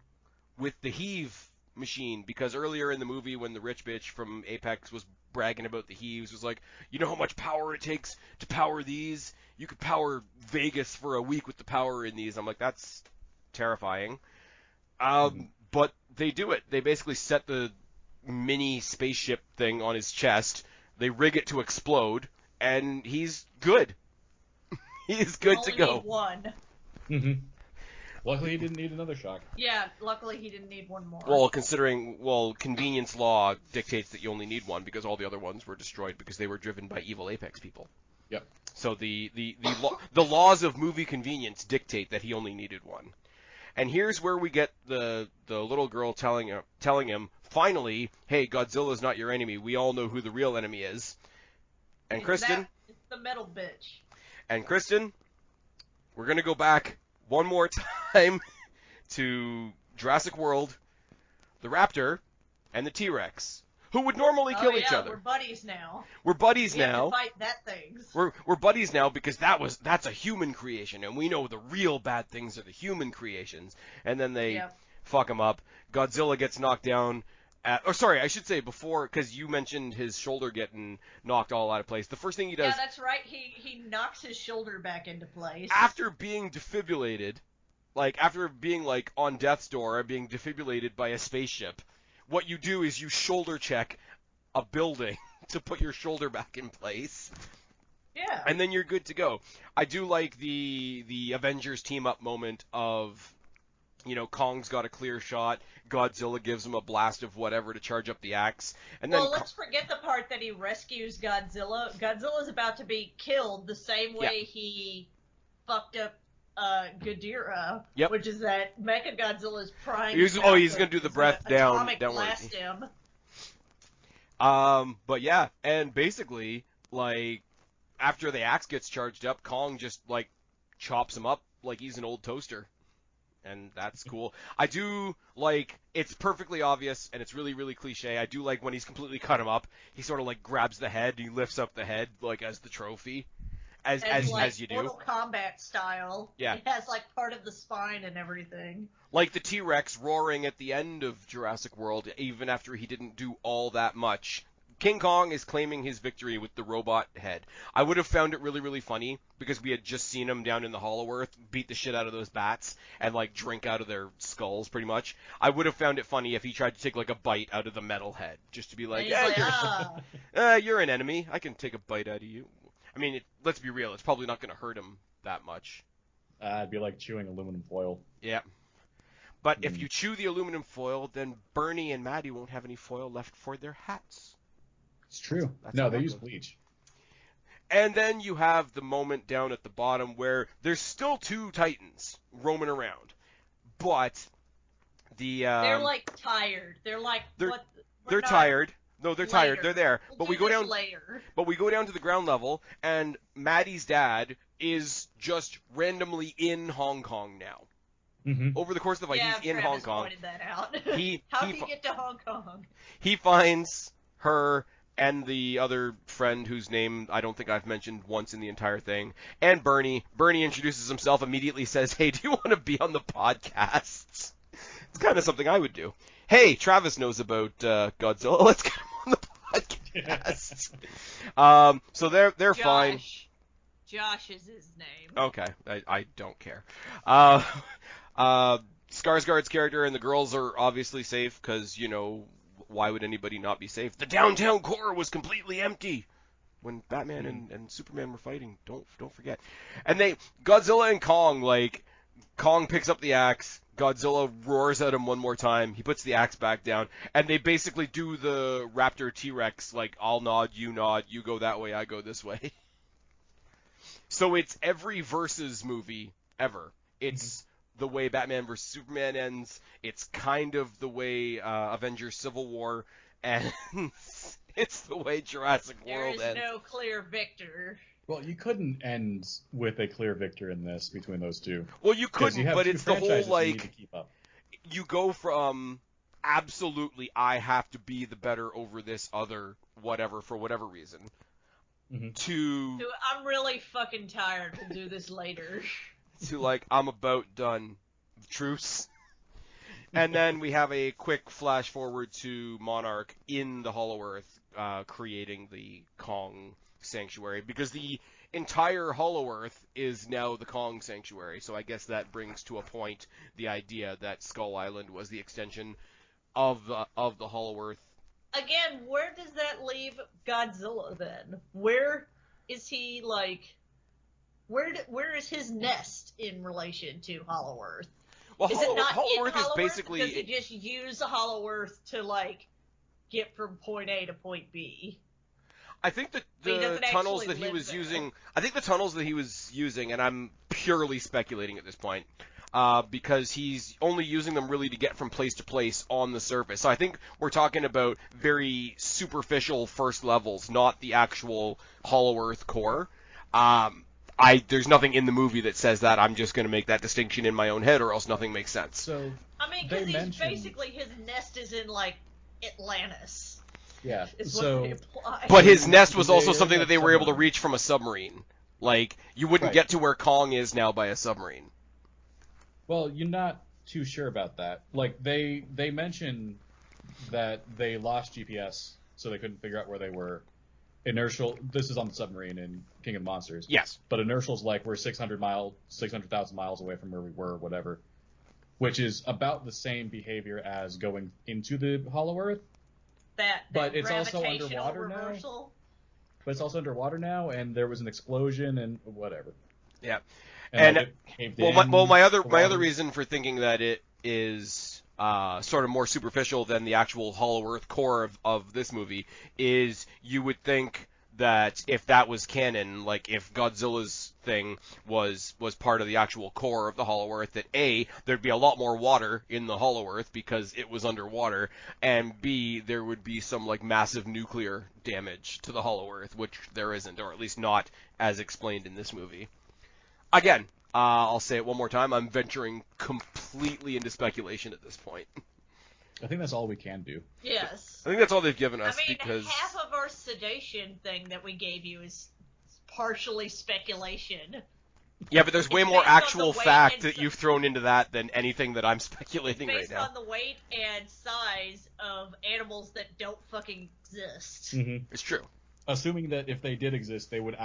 with the heave machine, because earlier in the movie when the rich bitch from Apex was bragging about the heaves, was like, you know how much power it takes to power these? You could power Vegas for a week with the power in these. I'm like, that's terrifying. But they do it. They basically set the mini spaceship thing on his chest. They rig it to explode, and he's good. He's good to go. Need one. Luckily, he didn't need another shock. Yeah, luckily he didn't need one more. Well, convenience law dictates that you only need one because all the other ones were destroyed because they were driven by evil Apex people. Yep. So the laws of movie convenience dictate that he only needed one. And here's where we get the little girl telling him, finally, hey, Godzilla's not your enemy. We all know who the real enemy is. And Kristen... It's the metal bitch. And Kristen, we're going to go back one more time to Jurassic World, the Raptor, and the T-Rex, who would normally kill each other. We're buddies now. We're buddies we now. Have to fight that things. We're buddies now because that's a human creation, and we know the real bad things are the human creations. And then they fuck him up. Godzilla gets knocked down. I should say before, because you mentioned his shoulder getting knocked all out of place. The first thing he does... Yeah, that's right. He knocks his shoulder back into place. After being defibrillated, after being, on death's door, being defibrillated by a spaceship, what you do is you shoulder check a building to put your shoulder back in place. Yeah. And then you're good to go. I do like the Avengers team up moment of, Kong's got a clear shot, Godzilla gives him a blast of whatever to charge up the axe, and then let's forget the part that he rescues Godzilla. Godzilla's about to be killed the same way he fucked up Ghidorah, which is that Mechagodzilla's prying. He's going to do the breath down. Blast him. But yeah, and basically, like, after the axe gets charged up, Kong just, like, chops him up like he's an old toaster. And that's cool. I do like, it's perfectly obvious, and it's really, really cliche. I do like when he's completely cut him up, he sort of, like, grabs the head, he lifts up the head, like, as the trophy. As you do. Mortal Kombat style. Yeah. It has, like, part of the spine and everything. Like the T-Rex roaring at the end of Jurassic World, even after he didn't do all that much. King Kong is claiming his victory with the robot head. I would have found it really, really funny, because we had just seen him down in the Hollow Earth beat the shit out of those bats and, like, drink out of their skulls, pretty much. I would have found it funny if he tried to take, like, a bite out of the metal head, just to be like, you're an enemy. I can take a bite out of you. I mean, let's be real, it's probably not going to hurt him that much. It'd be like chewing aluminum foil. Yeah. But if you chew the aluminum foil, then Bernie and Maddie won't have any foil left for their hats. It's true. No, they use bleach. And then you have the moment down at the bottom where there's still two Titans roaming around, but they're like tired. They're like they're tired. No, they're tired. They're there. But we go down. Later. But we go down to the ground level, and Maddie's dad is just randomly in Hong Kong now. Mm-hmm. Over the course of the fight, he's in Hong Kong. Pointed that out. How did he get to Hong Kong? He finds her and the other friend whose name I don't think I've mentioned once in the entire thing, and Bernie. Bernie introduces himself, immediately says, "Hey, do you want to be on the podcast?" It's kind of something I would do. Hey, Travis knows about Godzilla. Let's get him on the podcast. So they're fine. Josh is his name. Okay, I don't care. Skarsgård's character and the girls are obviously safe because, why would anybody not be safe? The downtown core was completely empty when Batman and Superman were fighting. Don't forget. And Godzilla and Kong, like, Kong picks up the axe, Godzilla roars at him one more time, he puts the axe back down, and they basically do the Raptor T-Rex, like, I'll nod, you go that way, I go this way. So it's every Versus movie ever. It's the way Batman vs. Superman ends. It's kind of the way Avengers Civil War ends. It's the way Jurassic World ends. There is no clear victor. Well, you couldn't end with a clear victor in this between those two. Well, you couldn't, but it's the whole, like, you go from absolutely I have to be the better over this other whatever for whatever reason to I'm really fucking tired. We'll do this later. To, like, I'm about done. Truce. And then we have a quick flash forward to Monarch in the Hollow Earth creating the Kong Sanctuary, because the entire Hollow Earth is now the Kong Sanctuary, so I guess that brings to a point the idea that Skull Island was the extension of the Hollow Earth. Again, where does that leave Godzilla then? Where is he, like... Where is his nest in relation to Hollow Earth? Well, is it not Hollow in Earth Hollow is basically... Earth? Does he just use the Hollow Earth to, like, get from point A to point B? I think that the tunnels that he was using... I think the tunnels that he was using, and I'm purely speculating at this point, because he's only using them really to get from place to place on the surface. So I think we're talking about very superficial first levels, not the actual Hollow Earth core. There's nothing in the movie that says that. I'm just going to make that distinction in my own head, or else nothing makes sense. So, I mean, because basically his nest is in, like, Atlantis. Yeah. But his nest was also something that they were able to reach from a submarine. Like, you wouldn't get to where Kong is now by a submarine. Well, you're not too sure about that. Like, they mention that they lost GPS, so they couldn't figure out where they were. Inertial, this is on the submarine in King of Monsters. Yes. But inertial's like we're 600,000 miles away from where we were, whatever. Which is about the same behavior as going into the Hollow Earth. But it's also underwater reversal? but it's also underwater now, and there was an explosion and whatever. Yeah. And And like, it caved well, in, my the other water. reason for thinking that it is sort of more superficial than the actual Hollow Earth core of this movie is you would think that if that was canon, like if Godzilla's thing was part of the actual core of the Hollow Earth, that A, there'd be a lot more water in the Hollow Earth because it was underwater, and B, there would be some like massive nuclear damage to the Hollow Earth, which there isn't, or at least not as explained in this movie. Again, I'll say it one more time, I'm venturing completely into speculation at this point. I think that's all we can do. Yes. I think that's all they've given us I mean, because half of our sedation thing that we gave you is partially speculation. yeah, but there's way It's more based on actual the weight fact and that si- you've thrown into that than anything that I'm speculating right Based now. on the weight and size of animals that don't fucking exist. Mm-hmm. It's true. Assuming that if they did exist, they would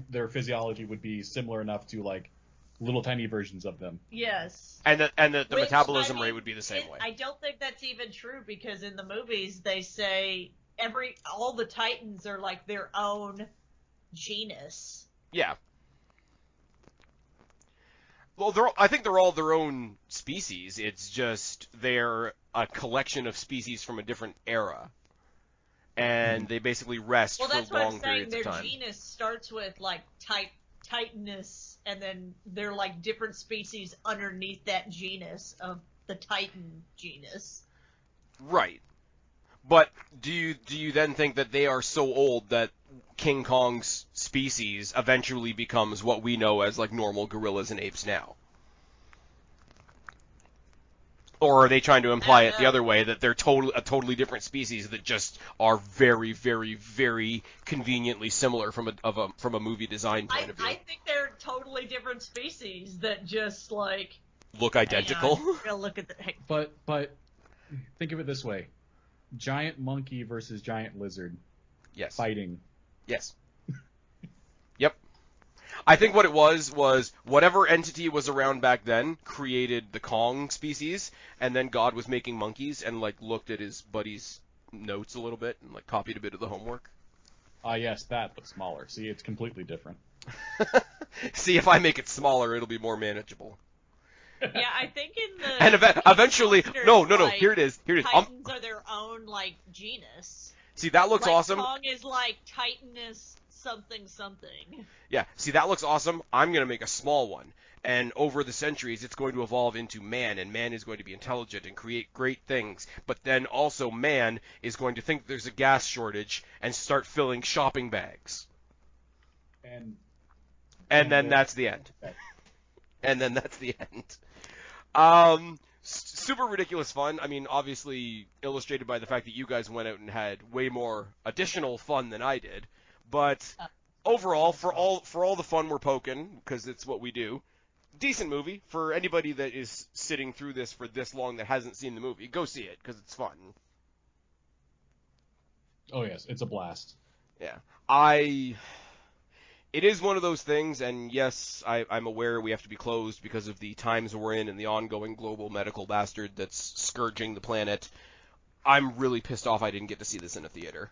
their physiology would be similar enough to like little tiny versions of them. Yes. And the Which, metabolism I mean, rate would be the same way. I don't think that's even true because in the movies they say all the Titans are like their own genus. Yeah. Well, I think they're all their own species. It's just they're a collection of species from a different era. And they basically rest Well, that's for what long I'm saying. periods of Their time. genus starts with like Titanus, and then they're like different species underneath that genus of the Titan genus. Right. But do you then think that they are so old that King Kong's species eventually becomes what we know as like normal gorillas and apes now? Or are they trying to imply it the other way, that they're a totally different species that just are very, very, very conveniently similar from a movie design point of view? I think they're totally different species that just like Look identical. Hang on, I'm gonna look at the. But think of it this way: giant monkey versus giant lizard Yes. fighting. Yes. Yep. I think what it was whatever entity was around back then created the Kong species, and then God was making monkeys and like looked at his buddy's notes a little bit and like copied a bit of the homework. Yes, that, but smaller. See, it's completely different. See, if I make it smaller, it'll be more manageable. Yeah, I think in the And eventually, monsters, no, like, here it is. Titans are their own like genus. See, that looks Like, awesome. Kong is like Titanus something. Yeah, see, that looks awesome. I'm going to make a small one. And over the centuries, it's going to evolve into man, and man is going to be intelligent and create great things. But then also man is going to think there's a gas shortage and start filling shopping bags. And then that's the end. Okay. And then that's the end. Super ridiculous fun. I mean, obviously illustrated by the fact that you guys went out and had way more additional fun than I did. But overall, for all the fun we're poking, because it's what we do, decent movie. For anybody that is sitting through this for this long that hasn't seen the movie, go see it, because it's fun. Oh yes, it's a blast. Yeah. It is one of those things, and yes, I'm aware we have to be closed because of the times we're in and the ongoing global medical bastard that's scourging the planet. I'm really pissed off I didn't get to see this in a theater.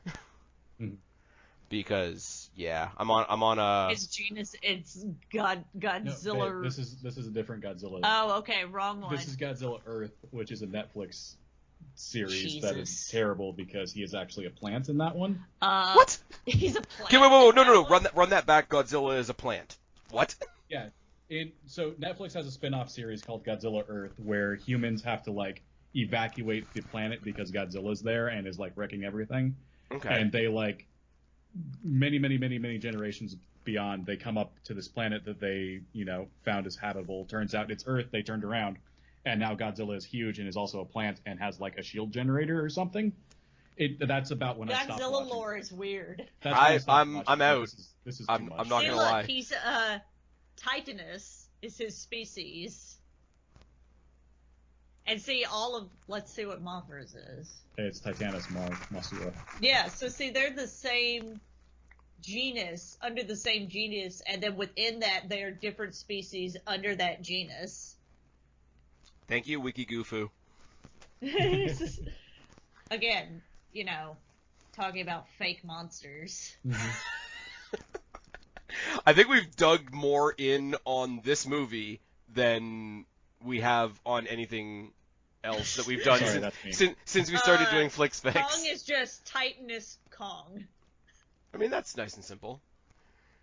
Because, yeah, I'm on a... Its genus, it's Godzilla. No, this is a different Godzilla. Oh, okay, wrong one. This is Godzilla Earth, which is a Netflix series that is Jesus. terrible because he is actually a plant in that one. What? He's a plant. Okay, wait, no, run that back. Godzilla is a plant. What? Yeah. So Netflix has a spin-off series called Godzilla Earth where humans have to like evacuate the planet because Godzilla's there and is like wrecking everything. Okay. And they like many generations beyond, they come up to this planet that they, found as habitable. Turns out it's Earth. They turned around, and now Godzilla is huge and is also a plant and has like a shield generator or something. That's about when I stopped Godzilla watching. lore is weird. That's when I stopped I'm watching. out. This is I'm too much. not See, gonna look, lie. he's Titanus is his species. And see, let's see what Mothra's is. It's Titanus Masura. Yeah, so see, they're the same genus, under the same genus, and then within that, they are different species under that genus. Thank you, WikiGoofu. Again, talking about fake monsters. I think we've dug more in on this movie than we have on anything else that we've done since we started doing Flix Fix. Kong is just Titanus Kong. I mean, that's nice and simple.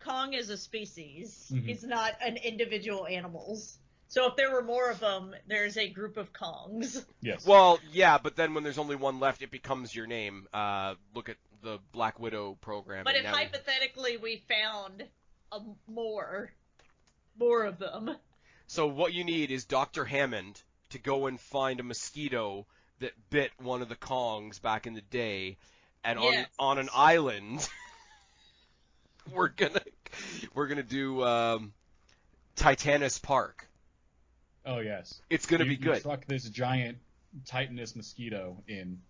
Kong is a species. He's not an individual animals. So if there were more of them, there's a group of Kongs. Yes. Well, yeah, but then when there's only one left, it becomes your name. Look at the Black Widow program. But if hypothetically we found more of them. So what you need is Dr. Hammond to go and find a mosquito that bit one of the Kongs back in the day, and on an island, we're gonna do Titanus Park. Oh yes, it's gonna be good. You truck this giant Titanus mosquito in.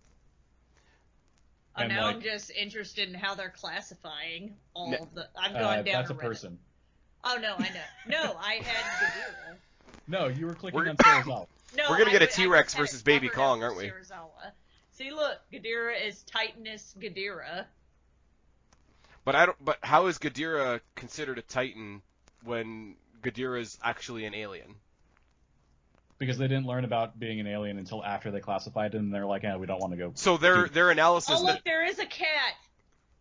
Oh, now I'm just interested in how they're classifying all of the. I'm going down. That's a person. Oh no, I know. No, I had Godzilla. No, you were clicking on Sarazawa. No, we're gonna get a T-Rex versus Baby Kong, aren't we? Sarazawa. See, look, Ghidorah is Titanus Ghidorah. But how is Ghidorah considered a Titan when Ghidorah is actually an alien? Because they didn't learn about being an alien until after they classified it, and they're like, we don't want to go. So their analysis. Oh look, there is a cat.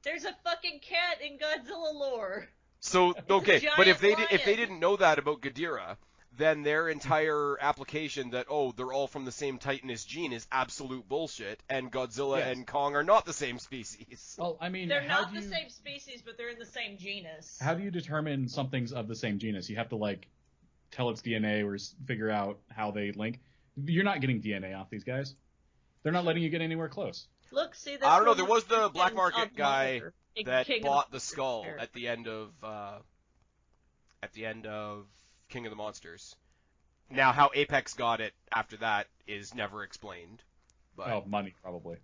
There's a fucking cat in Godzilla lore. So okay, but if they lion. didn't know that about Ghidorah, then their entire application that they're all from the same Titanus gene is absolute bullshit, and Godzilla and Kong are not the same species. Well, I mean, they're not the same species, but they're in the same genus. How do you determine something's of the same genus? You have to tell its DNA or figure out how they link. You're not getting DNA off these guys. They're not letting you get anywhere close. Look, see, I don't know. There was the black market guy that bought the skull at the end of King of the Monsters. Now, how Apex got it after that is never explained. But money probably.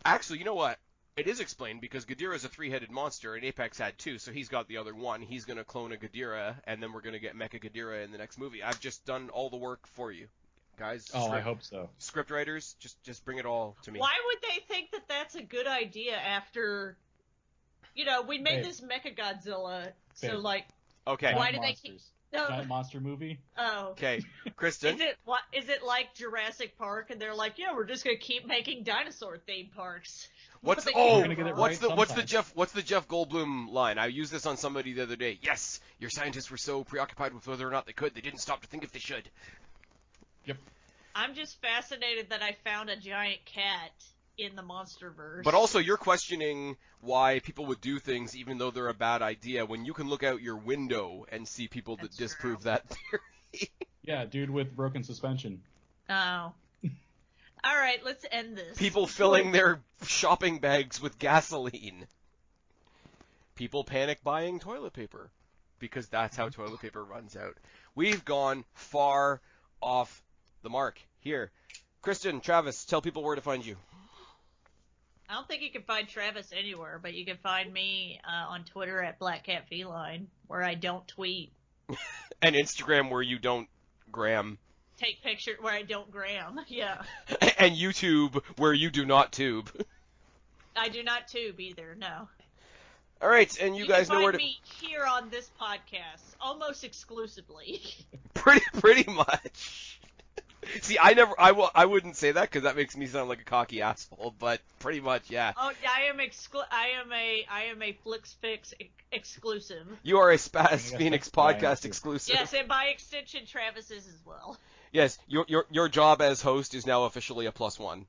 Actually, you know what? It is explained because Ghidorah is a three-headed monster, and Apex had two, so he's got the other one. He's going to clone a Ghidorah, and then we're going to get Mecha Ghidorah in the next movie. I've just done all the work for you, guys. I hope so. Script writers, just bring it all to me. Why would they think that that's a good idea after, we made this Mecha Godzilla, so okay. Why did they keep... No. Giant monster movie? Oh. Okay, Kristen. Is it like Jurassic Park, and they're like, we're just going to keep making dinosaur-themed parks? What's the Jeff Goldblum line? I used this on somebody the other day. Yes, your scientists were so preoccupied with whether or not they could, they didn't stop to think if they should. Yep. I'm just fascinated that I found a giant cat in the Monsterverse. But also, you're questioning why people would do things even though they're a bad idea when you can look out your window and see people that disprove that theory. Yeah, dude with broken suspension. Oh. All right, let's end this. People filling their shopping bags with gasoline. People panic buying toilet paper because that's how toilet paper runs out. We've gone far off the mark here. Kristen, Travis, tell people where to find you. I don't think you can find Travis anywhere, but you can find me on Twitter at BlackCatFeline, where I don't tweet. And Instagram, where you don't gram. Take pictures where I don't gram, yeah. And YouTube, where you do not tube. I do not tube either, no. All right, and you guys know where to... You can find me here on this podcast, almost exclusively. Pretty much. See, I wouldn't say that because that makes me sound like a cocky asshole, but pretty much, yeah. Oh, I am a Flix Fix exclusive. You are a Spaz Phoenix podcast exclusive. Yes, and by extension, Travis is as well. Yes, your job as host is now officially a +1.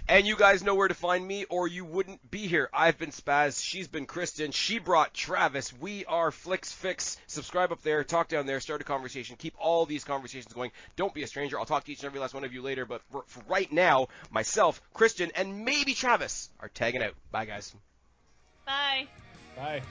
And you guys know where to find me, or you wouldn't be here. I've been Spaz, she's been Kristen, she brought Travis. We are Flix Fix. Subscribe up there, talk down there, start a conversation, keep all these conversations going. Don't be a stranger. I'll talk to each and every last one of you later, but for right now, myself, Kristen, and maybe Travis are tagging out. Bye, guys. Bye. Bye.